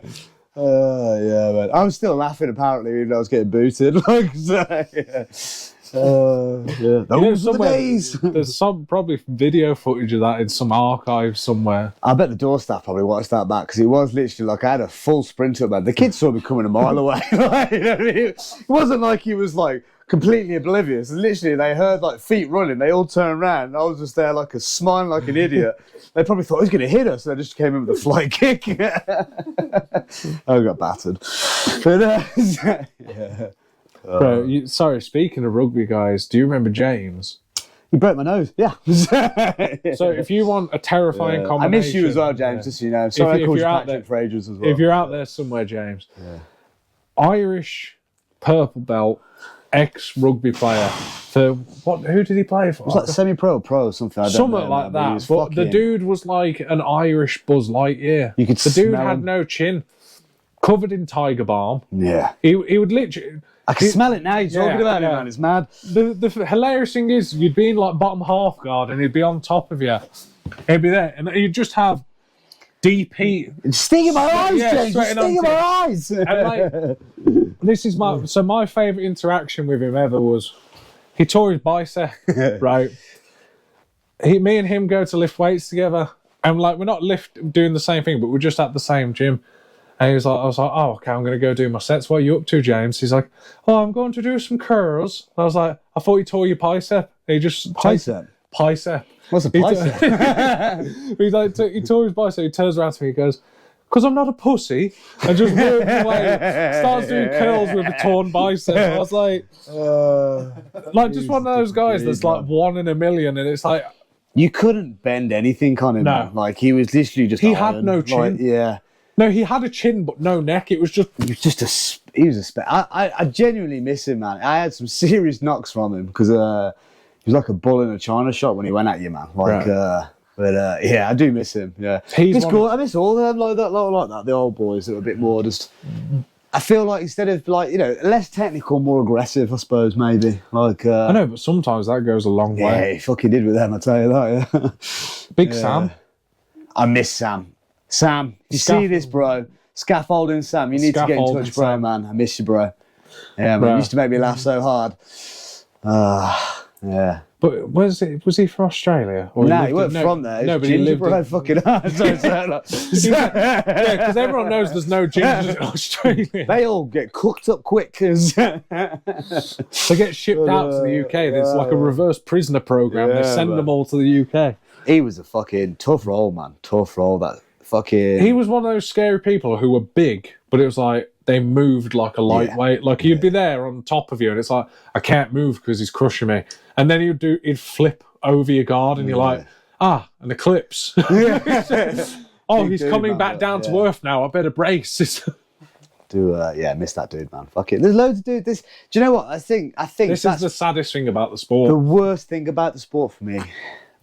Yeah, man. I was still laughing apparently even though I was getting booted. Like, so, yeah. Those are the days. There's some probably video footage of that in some archive somewhere. I bet the door staff probably watched that back because it was literally like I had a full sprint up, man. The kids saw me coming a mile away. Like, you know what I mean? It wasn't like he was like completely oblivious. Literally, they heard like feet running. They all turned around. And I was just there like smiling like an idiot. They probably thought he was going to hit us. So they just came in with a fly kick. I got battered. But, yeah. Bro, sorry, speaking of rugby, guys, do you remember James? He broke my nose, yeah. So if you want a terrifying combination... I miss you as well, James, just so you know. Sorry I called you Patrick for ages as well. If you're out there somewhere, James, Irish purple belt, ex-rugby player. For who did he play for? It was like semi-pro or pro or something. Something like that. But the dude was like an Irish Buzz Lightyear. You could the dude smell had him. no chin, covered in tiger balm. Yeah. He would literally... I can smell it now. You're talking about it, man. It's mad. The hilarious thing is, you'd be in like bottom half guard, and he'd be on top of you. He'd be there, and you'd just have deep heat. It's stinging my eyes, James. It's stinging my eyes. And like, this is my favourite interaction with him ever was he tore his bicep, right? Me and him go to lift weights together, and like we're not doing the same thing, but we're just at the same gym. And I was like, oh, okay, I'm going to go do my sets. What are you up to, James? He's like, oh, I'm going to do some curls. I was like, I thought you tore your bicep. And he just... Bicep? What's a bicep? He's like, he tore his bicep. He turns around to me, he goes, because I'm not a pussy. And just walks away, starts doing curls with a torn bicep. I was like just one of those guys that's like 1 in a million. And it's like... You couldn't bend anything on him. No. Man. Like, he was literally just... He had no chin. Like, yeah. No, he had a chin, but no neck. It was just... He was a I genuinely miss him, man. I had some serious knocks from him because he was like a bull in a china shop when he went at you, man. Like, right. But yeah, I do miss him. Yeah, He's cool. I miss all of them like that. The old boys that were a bit more just. I feel like instead of like less technical, more aggressive. I suppose maybe like. I know, but sometimes that goes a long way. Yeah, he fucking did with them. I tell you that. Yeah. Big Sam. I miss Sam. Sam, you see this, bro? Scaffolding Sam, you need to get in touch, bro, man. I miss you, bro. Yeah, man. You used to make me laugh so hard. Yeah. But was he from Australia? Or he wasn't from there. No, but he lived in... fucking hard. Yeah, because everyone knows there's no gingers in Australia. They all get cooked up quick. They get shipped out to the UK. There's like a reverse prisoner program. They send them all to the UK. He was a fucking tough role, man. Tough role, that fucking... He was one of those scary people who were big, but it was like, they moved like a lightweight. Like you'd be there on top of you, and it's like I can't move because he's crushing me. And then he'd flip over your guard, and you're like, an eclipse. Oh, he's coming back down to earth now. I better brace. Miss that dude, man. Fuck it. There's loads of dudes. Do you know what? I think this is the saddest thing about the sport. The worst thing about the sport for me.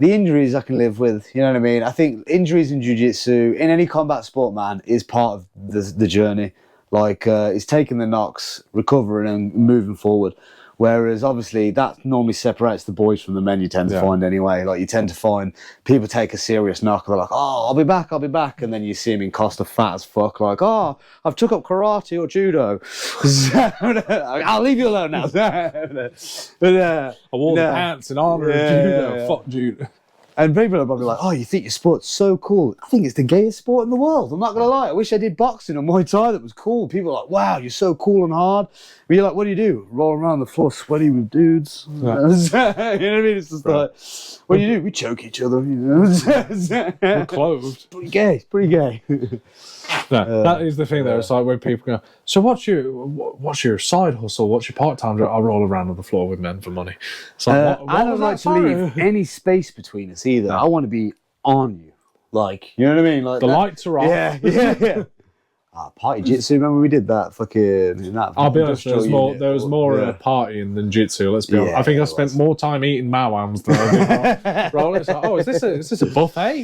The injuries I can live with, you know what I mean? I think injuries in jiu-jitsu, in any combat sport, man, is part of the journey. Like, it's taking the knocks, recovering and moving forward. Whereas, obviously, that normally separates the boys from the men you tend to find anyway. Like, you tend to find people take a serious knock, they're like, oh, I'll be back. And then you see them in Costa fat as fuck, like, oh, I've took up karate or judo. I'll leave you alone now. I wore the pants in honor of judo. Fuck judo. And people are probably like, oh, you think your sport's so cool. I think it's the gayest sport in the world. I'm not going to lie. I wish I did boxing or Muay Thai that was cool. People are like, wow, you're so cool and hard. But you're like, what do? Roll around the floor sweaty with dudes. You know what I mean? It's just like, what do? We choke each other. You know? We're clothed. Pretty gay. No, that is the thing though. It's like when people go, so what's your side hustle? What's your part-time job? I roll around on the floor with men for money. It's like, I don't like to leave any space between us either. I want to be on you. Like, you know what I mean? Like the lights are off. Yeah. Party jitsu, remember we did that fucking in that. I'll be honest, there was more partying than jitsu, let's be honest. I think I spent more time eating mawams than I did rolling. It's like, oh, is this a buffet?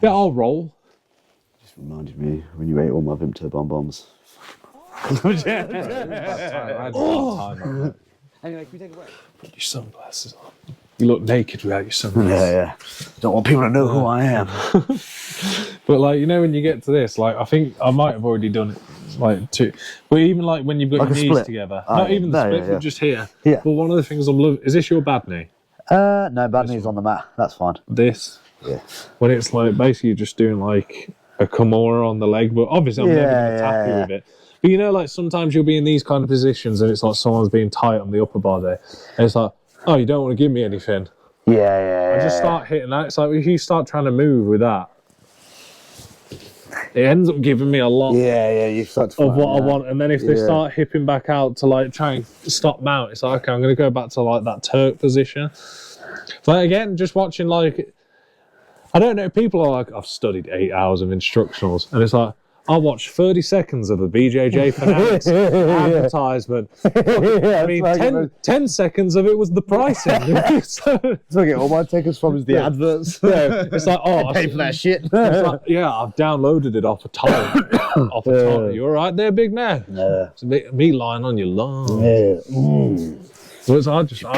Yeah, I'll roll. Reminded me when you ate all my Vimto bonbons. Anyway, can we take a break? Put your sunglasses on. You look naked without your sunglasses. Yeah. Don't want people to know who I am. But like, you know, when you get to this, like, I think I might have already done it, like, too. But even like when you've got your knees split together, not even the split, but just here. Yeah. But one of the things I'm loving, is this your bad knee? No, bad knee's on the mat. That's fine. This? Yeah. When it's like basically you're just doing like a Kimura on the leg, but obviously I'm never going to tap you with it. But you know, like sometimes you'll be in these kind of positions and it's like someone's being tight on the upper body, and it's like, oh, you don't want to give me anything. Yeah. I just start hitting that. It's like if you start trying to move with that, it ends up giving me a lot you start of what I want. And then if they start hipping back out to like try and stop mount, it's like, okay, I'm going to go back to like that Turk position. But again, just watching like, I don't know, people are like, I've studied 8 hours of instructionals, and it's like, I'll watch 30 seconds of a BJJ Fanatics advertisement. I mean, 10 seconds of it was the pricing. So, okay, all my tickets from is the adverts. It's like, oh, I pay for that shit. It's like, yeah, I've downloaded it off a torrent. You all right there, big man? Yeah. It's me lying on your lawn. Yeah. So it's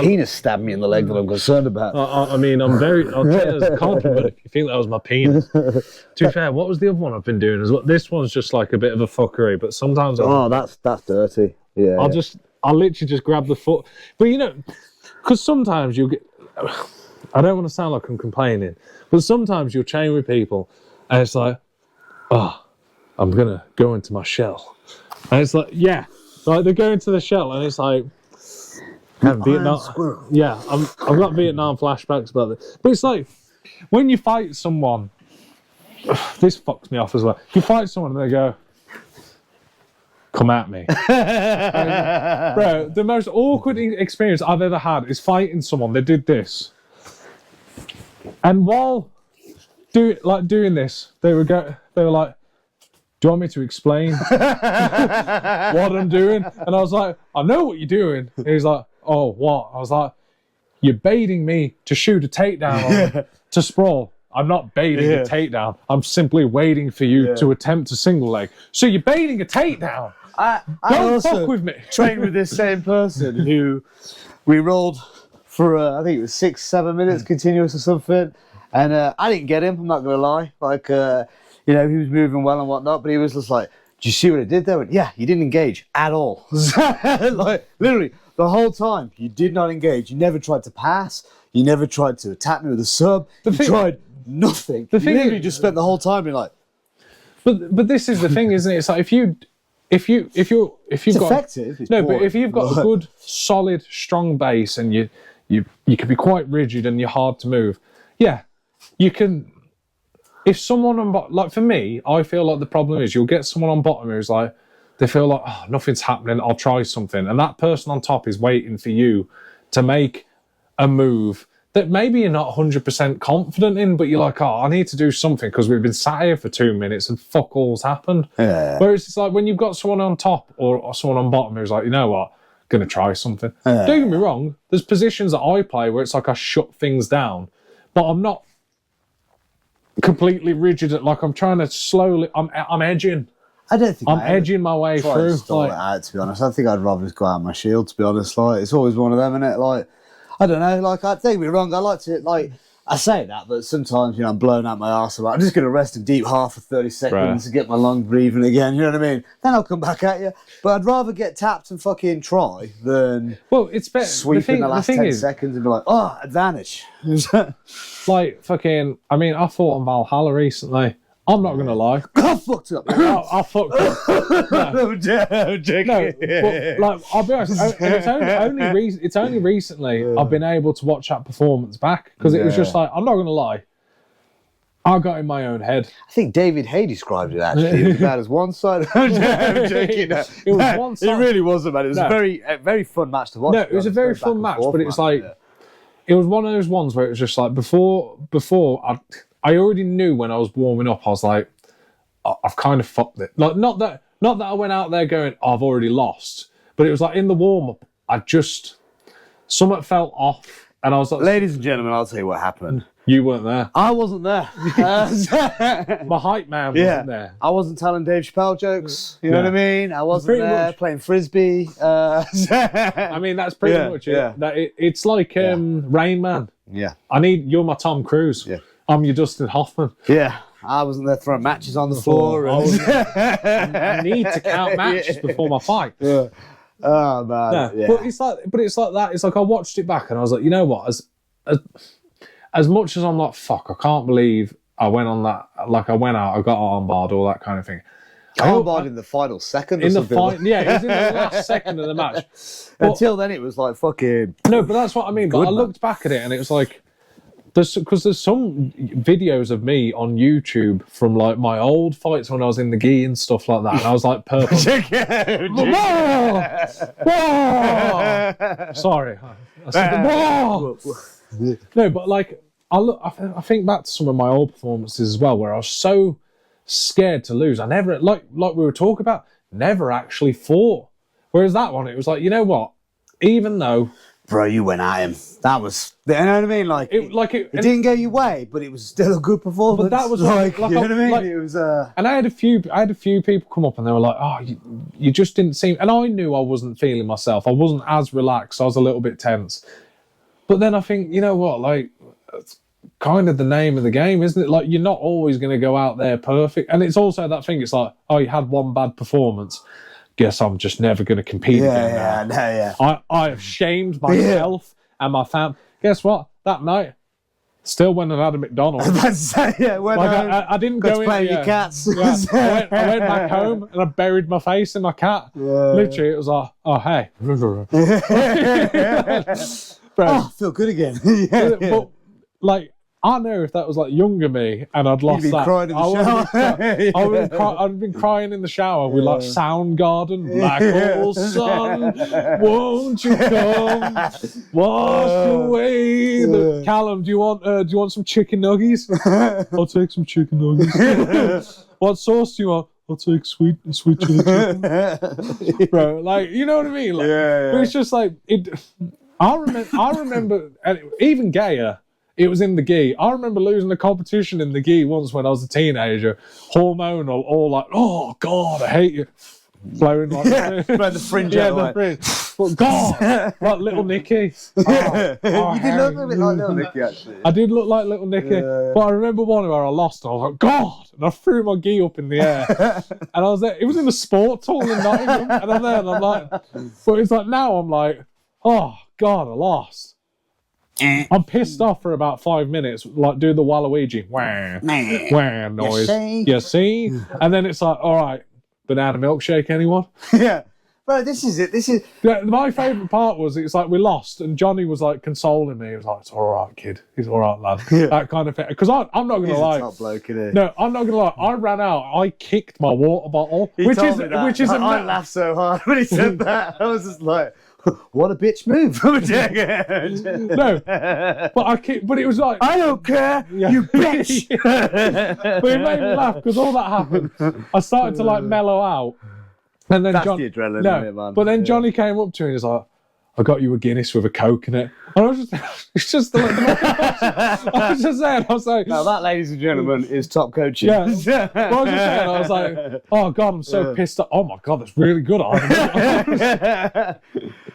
penis stabbed me in the leg that I'm concerned about. I mean, I'll take it as a compliment if you think that was my penis. To be fair, what was the other one I've been doing? This one's just like a bit of a fuckery, but sometimes that's dirty. Yeah. I'll literally just grab the foot. But you know, because sometimes you'll get, I don't want to sound like I'm complaining, but sometimes you'll chain with people and it's like, oh, I'm going to go into my shell. And it's like, yeah, like they go into the shell and it's like, Vietnam. Yeah, I've got Vietnam flashbacks about this. But it's like, when you fight someone, this fucks me off as well. You fight someone and they go, come at me. And, bro, the most awkward experience I've ever had is fighting someone. They did this. And while doing this, they were like, do you want me to explain what I'm doing? And I was like, I know what you're doing. And he's like, oh, what? I was like, you're baiting me to shoot a takedown to sprawl. I'm not baiting a takedown. I'm simply waiting for you to attempt a single leg. So you're baiting a takedown. Don't fuck with me. Trained with this same person who we rolled for, I think it was 6-7 minutes continuous or something. And I didn't get him, I'm not going to lie. Like, you know, he was moving well and whatnot, but he was just like, do you see what I did there? I went, yeah, you didn't engage at all. Like, literally, the whole time, you did not engage. You never tried to pass. You never tried to attack me with a sub. You tried nothing. You literally just spent the whole time being like... But this is the thing, isn't it? It's like, if you've got... effective. It's boring. But if you've got a good, solid, strong base and you can be quite rigid and you're hard to move, yeah, you can if someone on like for me, I feel like the problem is you'll get someone on bottom who's like they feel like nothing's happening. I'll try something, and that person on top is waiting for you to make a move that maybe you're not 100% confident in, but you're like, I need to do something because we've been sat here for 2 minutes and fuck all's happened. Yeah. Whereas it's like when you've got someone on top or someone on bottom who's like, you know what, going to try something. Don't get me wrong, there's positions that I play where it's like I shut things down, but I'm not completely rigid. Like I'm trying to slowly, I'm edging. I don't think I'm edging my way through. To stall it out, to be honest. I think I'd rather just go out my shield, to be honest. Like, it's always one of them, isn't it? Like, I don't know. Like, don't get me wrong. I like to, like, I say that, but sometimes, I'm blowing out my arse. I'm just going to rest in deep half for 30 seconds to get my lung breathing again. You know what I mean? Then I'll come back at you. But I'd rather get tapped and fucking try than it's better. Sweep in the last 10 seconds and be like, advantage. Like, fucking, I mean, I fought on Valhalla recently. I'm not going to lie. I fucked up. I fucked up. No, but, like, I'll be honest, and it's only recently I've been able to watch that performance back because it was just like, I'm not going to lie, I got in my own head. I think David Hay described it actually. It was about as one-sided. I'm joking. No. It was one-sided. It really wasn't, man. It was a very fun match to watch. No, it was a very fun match, but it's like, it was one of those ones where it was just like, before I already knew when I was warming up, I was like, I've kind of fucked it. Like, not that I went out there going, I've already lost, but it was like in the warm-up, something felt off, and I was like, ladies and gentlemen, I'll tell you what happened. You weren't there. I wasn't there. My hype man wasn't there. I wasn't telling Dave Chappelle jokes. You know what I mean? I wasn't there playing frisbee. I mean, that's pretty much it. Yeah. It's like Rain Man. Yeah. You're my Tom Cruise. Yeah. I'm your Dustin Hoffman. Yeah. I wasn't there throwing matches on the floor. I need to count matches before my fight. Yeah. Oh man. Yeah. But it's like that. It's like I watched it back and I was like, you know what? As much as I'm like, fuck, I can't believe I went on that. Like I went out, I got armbarred, all that kind of thing. Armbarred in the final second. In the final, yeah, it was in the last second of the match. But, until then, it was like fucking. No, but that's what I mean. But I looked back at it and it was like. Because there's some videos of me on YouTube from like my old fights when I was in the gi and stuff like that, and I was like purple. Sorry, I said no, but like I think back to some of my old performances as well, where I was so scared to lose. I never like we were talking about, never actually fought. Whereas that one, it was like, you know what, even though. Bro, you went at him. That was, you know what I mean? Like, it didn't go your way, but it was still a good performance. But that was like you know what I mean? Like, it was. And I had a few people come up and they were like, "Oh, you just didn't seem." And I knew I wasn't feeling myself. I wasn't as relaxed. I was a little bit tense. But then I think, you know what? Like, it's kind of the name of the game, isn't it? Like, you're not always going to go out there perfect. And it's also that thing. It's like, oh, you had one bad performance. Guess I'm just never going to compete again now. I have shamed myself and my family. Guess what? That night, still went and had a McDonald's. I didn't go in play your cats. Yeah, I went back home and I buried my face in my cat. Yeah. Literally, it was like, oh, hey. Bro, I feel good again. But, like, I know if that was like younger me and I'd lost that. Crying in the shower. I'd been crying in the shower with like Soundgarden, Black Hole Sun, won't you come wash away the Callum, do you want some chicken nuggies? I'll take some chicken nuggies. What sauce do you want? I'll take sweet chili chicken. Bro, like, you know what I mean? Like, but it's just like I remember, and even gayer. It was in the gi. I remember losing a competition in the gi once when I was a teenager. Hormonal, all like, oh God, I hate you. Flowing like the fringe. Yeah, the fringe. But God, like little Nicky. You did look a bit like little Nicky, actually. I did look like little Nicky. But I remember one where I lost. And I was like, God! And I threw my gi up in the air. And I was there. It was in the sports hall in Nottingham. And I'm there and I'm like, but it's like now I'm like, oh God, I lost. I'm pissed off for about 5 minutes, like do the Waluigi wah noise. You see? And then it's like, all right, banana milkshake, anyone? Yeah. bro, this is it. This is my favourite part was it's like we lost and Johnny was like consoling me. He was like, "It's all right, kid. He's all right, lad." That kind of thing. Because I'm not gonna lie. a top bloke, isn't he? No, I'm not gonna lie. I ran out. I kicked my water bottle, which is I laughed so hard when he said that. I was just like, what a bitch move. No, but it was like, I don't care, you bitch. But it made me laugh because all that happened. I started to like mellow out, and then That's the adrenaline, isn't it, man? But then Johnny came up to me and was like, "I got you a Guinness with a Coke in it." And I was just, it's just like, I was just saying, I was like, now that, ladies and gentlemen, is top coaching. Yeah. Well, I was just saying, I was like, oh God, I'm so pissed off. Oh my God, that's really good.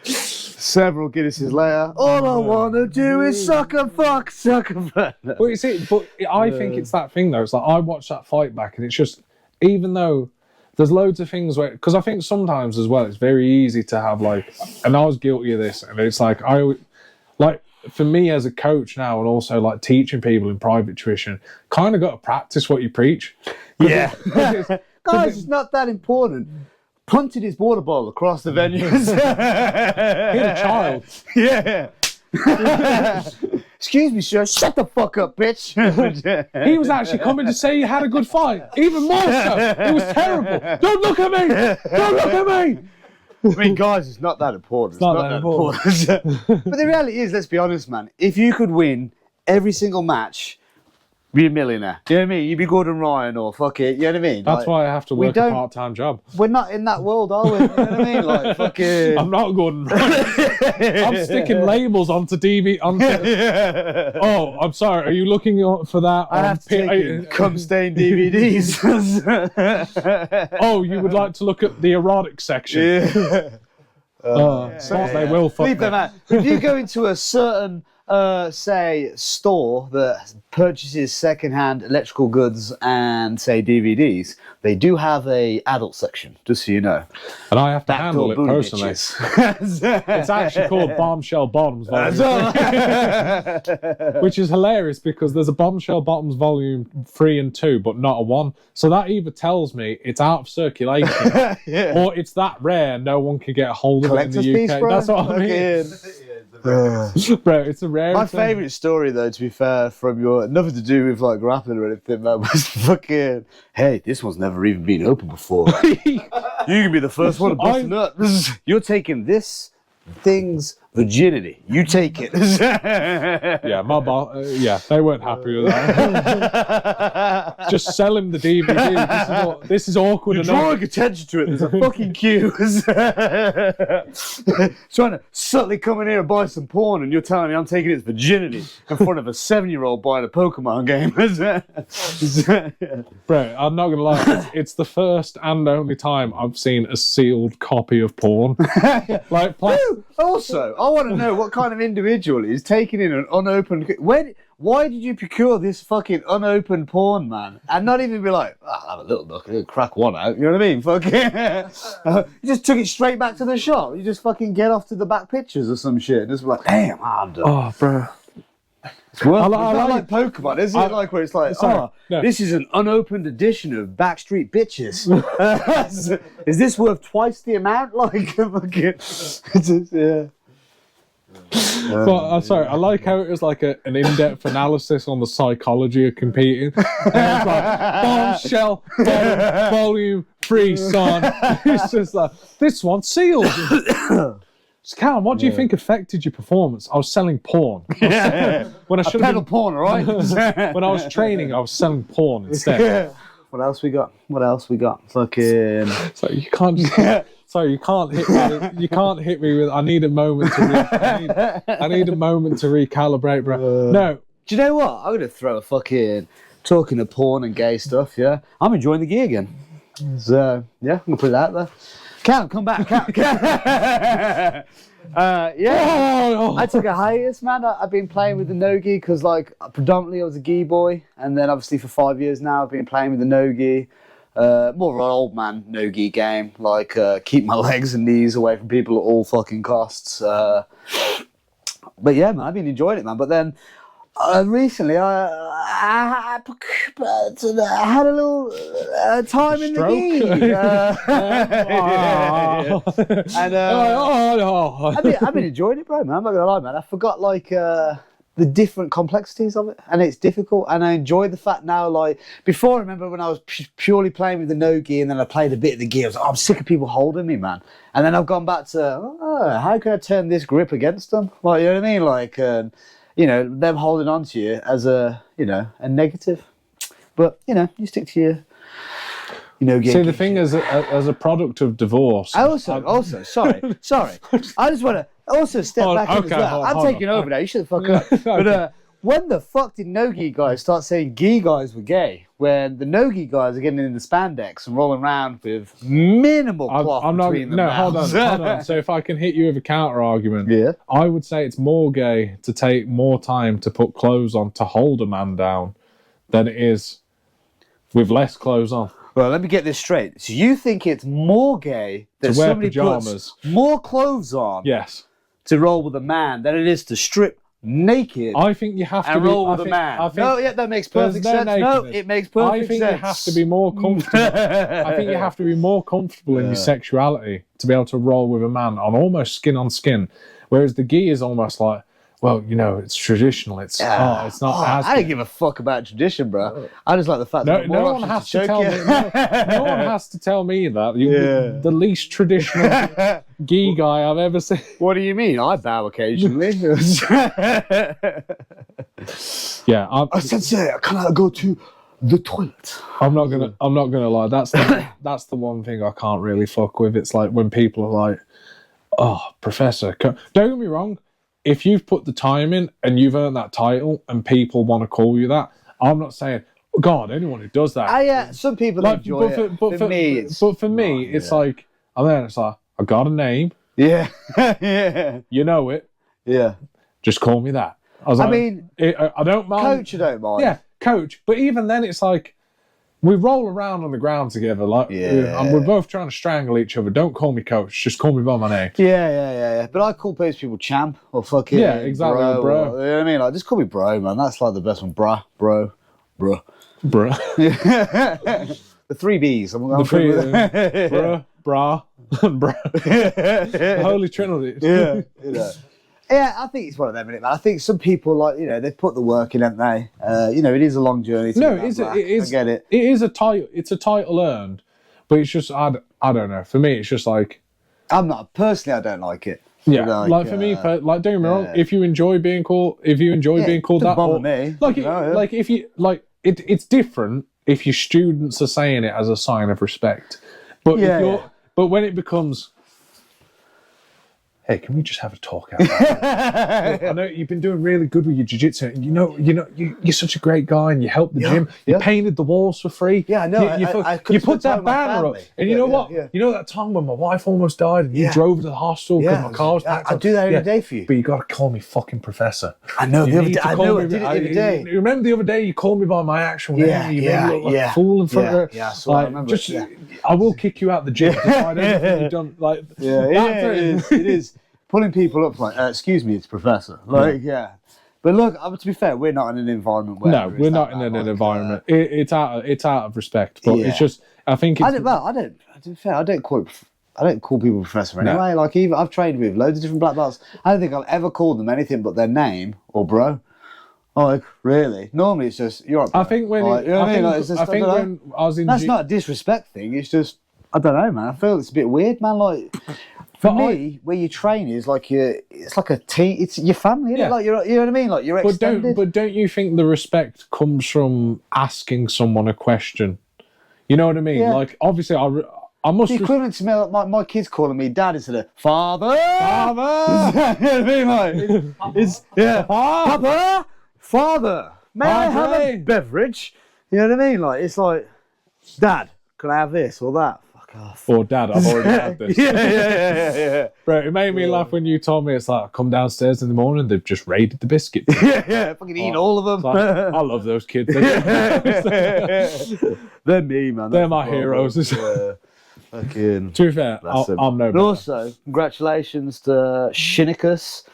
Several Guinnesses later, all I want to do is suck a fuck. But you see, I think it's that thing though. It's like I watched that fight back, and it's just, even though there's loads of things where, because I think sometimes as well, it's very easy to have like, and I was guilty of this, and it's like for me as a coach now, and also like teaching people in private tuition, kind of got to practice what you preach. Yeah, guys, it's not that important. Punted his water bottle across the venue. Hit a child. Yeah. Excuse me, sir. Shut the fuck up, bitch. He was actually coming to say you had a good fight. Even more so. It was terrible. Don't look at me. Don't look at me. I mean, guys, it's not that important. It's not that important. But the reality is, let's be honest, man. If you could win every single match, be a millionaire. You know what I mean? You'd be Gordon Ryan or fuck it. You know what I mean? That's why I have to work a part-time job. We're not in that world, are we? You know what I mean? Like, fucking... I'm not Gordon Ryan. I'm sticking labels onto DVD. Oh, I'm sorry. Are you looking for that? I have to take cum-stained DVDs. Oh, you would like to look at the erotic section? Yeah. They will fuck Leave them out. If you go into a certain... say, store that purchases second-hand electrical goods and, say, DVDs, they do have a adult section, just so you know. And I have to handle it personally. It's actually called Bombshell Bottoms Volume 3. Which is hilarious because there's a Bombshell Bottoms Volume 3 and 2, but not a 1. So that either tells me it's out of circulation, or it's that rare no one can get a hold of it in the UK. Piece, bro. That's what I mean. Bro, it's a rare. My favourite story, though, to be fair, from your nothing to do with like grappling or anything, man, was fucking. Hey, this one's never even been open before. You can be the first one to bust a nut. You're taking this thing's virginity. You take it. Yeah, my boss. Yeah, they weren't happy with that. Just sell him the DVD. This is awkward. You're drawing attention to it. There's a fucking queue. Trying to subtly come in here and buy some porn, and you're telling me I'm taking its virginity in front of a 7-year-old buying a Pokemon game. Bro, I'm not gonna lie. It's the first and only time I've seen a sealed copy of porn. Like, also, I want to know what kind of individual is taking in an unopened... Why did you procure this fucking unopened porn, man? And not even be like, I'll have a little look, I'll crack one out, you know what I mean? Fucking... you just took it straight back to the shop. You just fucking get off to the back pictures or some shit. And just be like, damn, I'm done. Oh, bro. Well, I like Pokemon, isn't it? Like where it's like, this is an unopened edition of Backstreet Bitches. Is this worth twice the amount? Like, yeah. But I'm sorry, I like how it was like an in-depth analysis on the psychology of competing. And it's like, Bombshell Volume 3, son. It's just like, this one's sealed. Callum, what do you think affected your performance? I was selling porn. When I should have been porn, all right? When I was training, I was selling porn instead. What else we got? Fucking... So you can't just... Sorry, you can't hit me. You can't hit me with. I need a moment to. I need a moment to recalibrate, bro. No. Do you know what? I'm gonna throw a fucking talking of porn and gay stuff. Yeah, I'm enjoying the gig again. So yeah, I'm gonna put it out there. Come back. I took a hiatus, man. I've been playing with the no-gi because, like, predominantly I was a gi boy, and then obviously for 5 years now I've been playing with the no-gi. More of an old man no-gi game, like keep my legs and knees away from people at all fucking costs. But yeah, man, I've been enjoying it, man. But then Recently, I had a little time in the gi. And I've been enjoying it, bro, man. I'm not gonna lie, man. I forgot like the different complexities of it, and it's difficult. And I enjoy the fact now. Like before, I remember when I was purely playing with the no gi, and then I played a bit of the gi. I was like, I'm sick of people holding me, man. And then I've gone back to, how can I turn this grip against them? Like, you know what I mean? Like, you know, them holding on to you as a, you know, a negative. But you know, you stick to your. You know, see, the thing is, as a product of divorce. Also, sorry. I just want to also step back in as well. I'm taking over now. You shut the fuck up. But when the fuck did no-gi guys start saying gi guys were gay? When the no-gi guys are getting in the spandex and rolling around with minimal cloth between them. No, hold on. So if I can hit you with a counter argument, yeah, I would say it's more gay to take more time to put clothes on to hold a man down than it is with less clothes on. Well, let me get this straight. So you think it's more gay that somebody puts more clothes on, yes, to roll with a man than it is to strip naked? I think you have to roll with a man. No, yeah, that makes perfect sense. No, it makes perfect sense. I think you have to be more comfortable. I think you have to be more comfortable in your sexuality to be able to roll with a man on almost skin on skin, whereas the gi is almost like, well, you know, it's traditional. It's not as. I don't give a fuck about tradition, bro. I just like the fact that no one has to tell me. No one has to tell me that. The least traditional gi guy I've ever seen. What do you mean? I bow occasionally. Yeah, Sensei, can I go to the toilet? I'm not gonna lie. That's the one thing I can't really fuck with. It's like when people are like, "Oh, Professor." Don't get me wrong. If you've put the time in and you've earned that title and people want to call you that, I'm not saying, God, anyone who does that. Some people enjoy it. But for me, it's like, and then it's like, I got a name. Yeah. Yeah. You know it. Yeah. Just call me that. I don't mind. Coach, I don't mind. Yeah, coach. But even then, it's like, we roll around on the ground together, like, and we're both trying to strangle each other. Don't call me coach, just call me by my name. Yeah. But I call most people champ or fucking exactly, bro. Or, you know what I mean? Like, just call me bro, man. That's like the best one, bro. The 3 B's. Bra, the Holy Trinity. Yeah, you know. Yeah, I think it's one of them, isn't it, man? I think some people, like, you know, they've put the work in, haven't they? You know, it is a long journey. It is. I get it. It is a title. It's a title earned, but it's just I don't know. For me, it's just like I don't like it. Yeah, like for me, like, don't get me wrong. If you enjoy being called, being called that, bother me. Like if you like, it's different if your students are saying it as a sign of respect. But but when it becomes, hey, can we just have a talk out loud? I know you've been doing really good with your jiu-jitsu, and you're such a great guy, and you helped the gym. You painted the walls for free. Yeah, I know. You put that banner up, and you know what? You know that time when my wife almost died, and you drove to the hospital because my car was packed I do that every day for you. But you got to call me fucking Professor. I know. I did it the other day. You remember the other day you called me by my actual name? You made me look like a fool in front of her. Yeah, so I remember. I will kick you out the gym despite everything you've done. Like, it is. Pulling people up like, excuse me, it's Professor. Like, But look, to be fair, we're not in an environment where we're not in an environment. It's out of respect, but it's just I think it's, to be fair, I don't call people Professor anyway. Like, even I've trained with loads of different black belts. I don't think I've ever called them anything but their name or bro. Like, really? Normally it's just you're up. I think when like, you know what I mean? Like, I think when I was in that's not a disrespect thing. It's just I don't know, man. I feel it's a bit weird, man. Like. For me, where you train is like it's like a team. It's your family, isn't it? Like you know what I mean? Like you're extended. But don't you think the respect comes from asking someone a question? You know what I mean? Yeah. Like obviously, I must. The equivalent to me, like my kids calling me dad instead of father. Father. You know what I mean? Like it's Papa, father. May I have a beverage? You know what I mean? Like it's like, Dad, can I have this or that? Or Dad, I've already had this. Yeah. Bro, it made me laugh when you told me it's like I come downstairs in the morning, they've just raided the biscuits. Fucking eating all of them. Like, I love those kids. They're me, man. They're my heroes. Fucking. To be fair, I'm no. But also, congratulations to Shinnikus.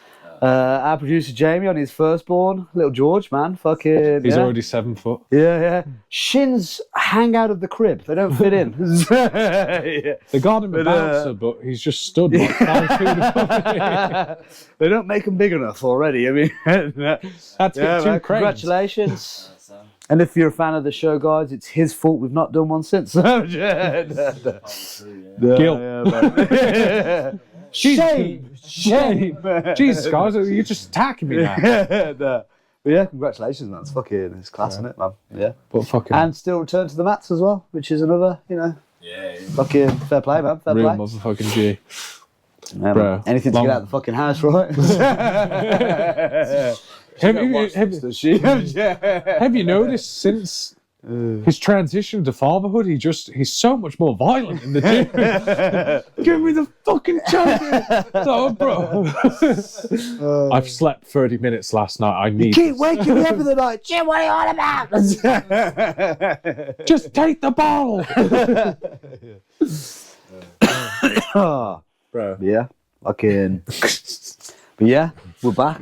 Our producer Jamie on his firstborn, little George, man. Fucking. He's already 7 foot. Yeah. Shins hang out of the crib. They don't fit in. They got him a bouncer, but he's just stood like 5 feet above. They don't make them big enough already. I mean, That's two cranes. Congratulations. And if you're a fan of the show, guys, it's his fault we've not done one since. Guilt. Shame. Jesus, guys, you're just attacking me now. But yeah, congratulations, man. It's class, isn't it, man? Yeah. But fucking. And still return to the mats as well, which is another, fucking fair play, man. Fair real play. motherfucking G. Yeah, bro. Anything to get out of the fucking house, right? Have you noticed since his transition to fatherhood, he's so much more violent in the gym? Give me the fucking champion! So, bro. I've slept 30 minutes last night. I need. Keep waking me up in the night. Jim, what are you on about? Just take the ball. Bro. Yeah. Fucking. But yeah, we're back.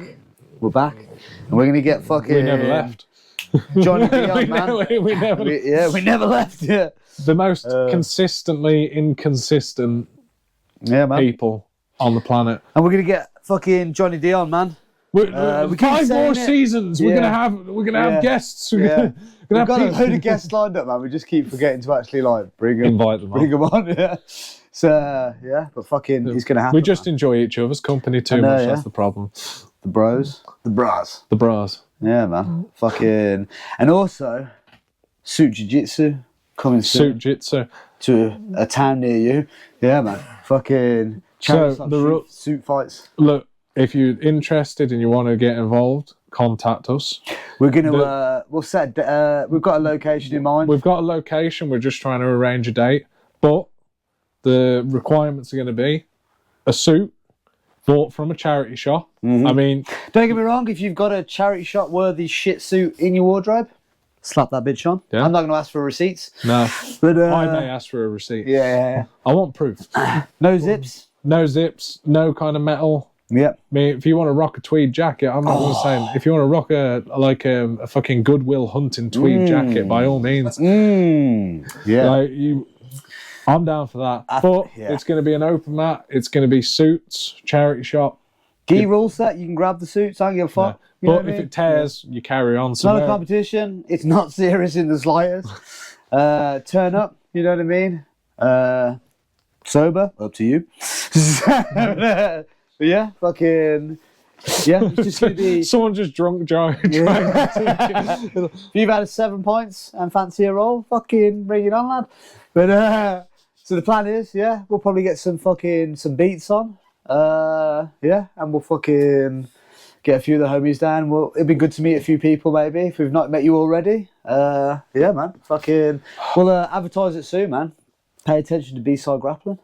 And we're gonna get fucking. We never left. Johnny Dion, man. we never left. Yeah. The most consistently inconsistent people on the planet. And we're gonna get fucking Johnny Dion, man. We 5 more seasons. We're gonna have guests. We've got a load of guests lined up, man. We just keep forgetting to actually invite them on. Yeah. So but fucking, it's gonna happen. We just enjoy each other's company too much. That's the problem. The bras. Yeah, man. Fucking, and also suit jiu-jitsu coming soon. Suit jitsu to a town near you. Yeah, man. Fucking. Suit fights. Look, if you're interested and you want to get involved, contact us. We're gonna. We'll set. We've got a location in mind. We're just trying to arrange a date, but the requirements are going to be a suit bought from a charity shop. Mm-hmm. I mean, don't get me wrong. If you've got a charity shop worthy shit suit in your wardrobe, slap that bitch on. Yeah. I'm not going to ask for receipts. No, but I may ask for a receipt. Yeah. I want proof. No zips. No zips. No kind of metal. Yeah. I mean, if you want to rock a tweed jacket, I'm not just saying. If you want to rock a fucking Goodwill Hunting tweed jacket, by all means. Yeah. I'm down for that. It's going to be an open mat. It's going to be suits, charity shop. Gi rule set. You can grab the suits. I don't give a fuck. No. But if it tears, you carry on. It's not a competition. It's not serious in the slightest. Turn up. You know what I mean? Sober. Up to you. But yeah, fucking. Yeah, it's just going to be... Someone just drunk trying If you've had 7 points and fancy a roll, fucking bring it on, lad. But, so the plan is, we'll probably get some beats on. And we'll fucking get a few of the homies down. It'd be good to meet a few people, maybe, if we've not met you already. Man. Fucking... We'll advertise it soon, man. Pay attention to B-Side Grappling.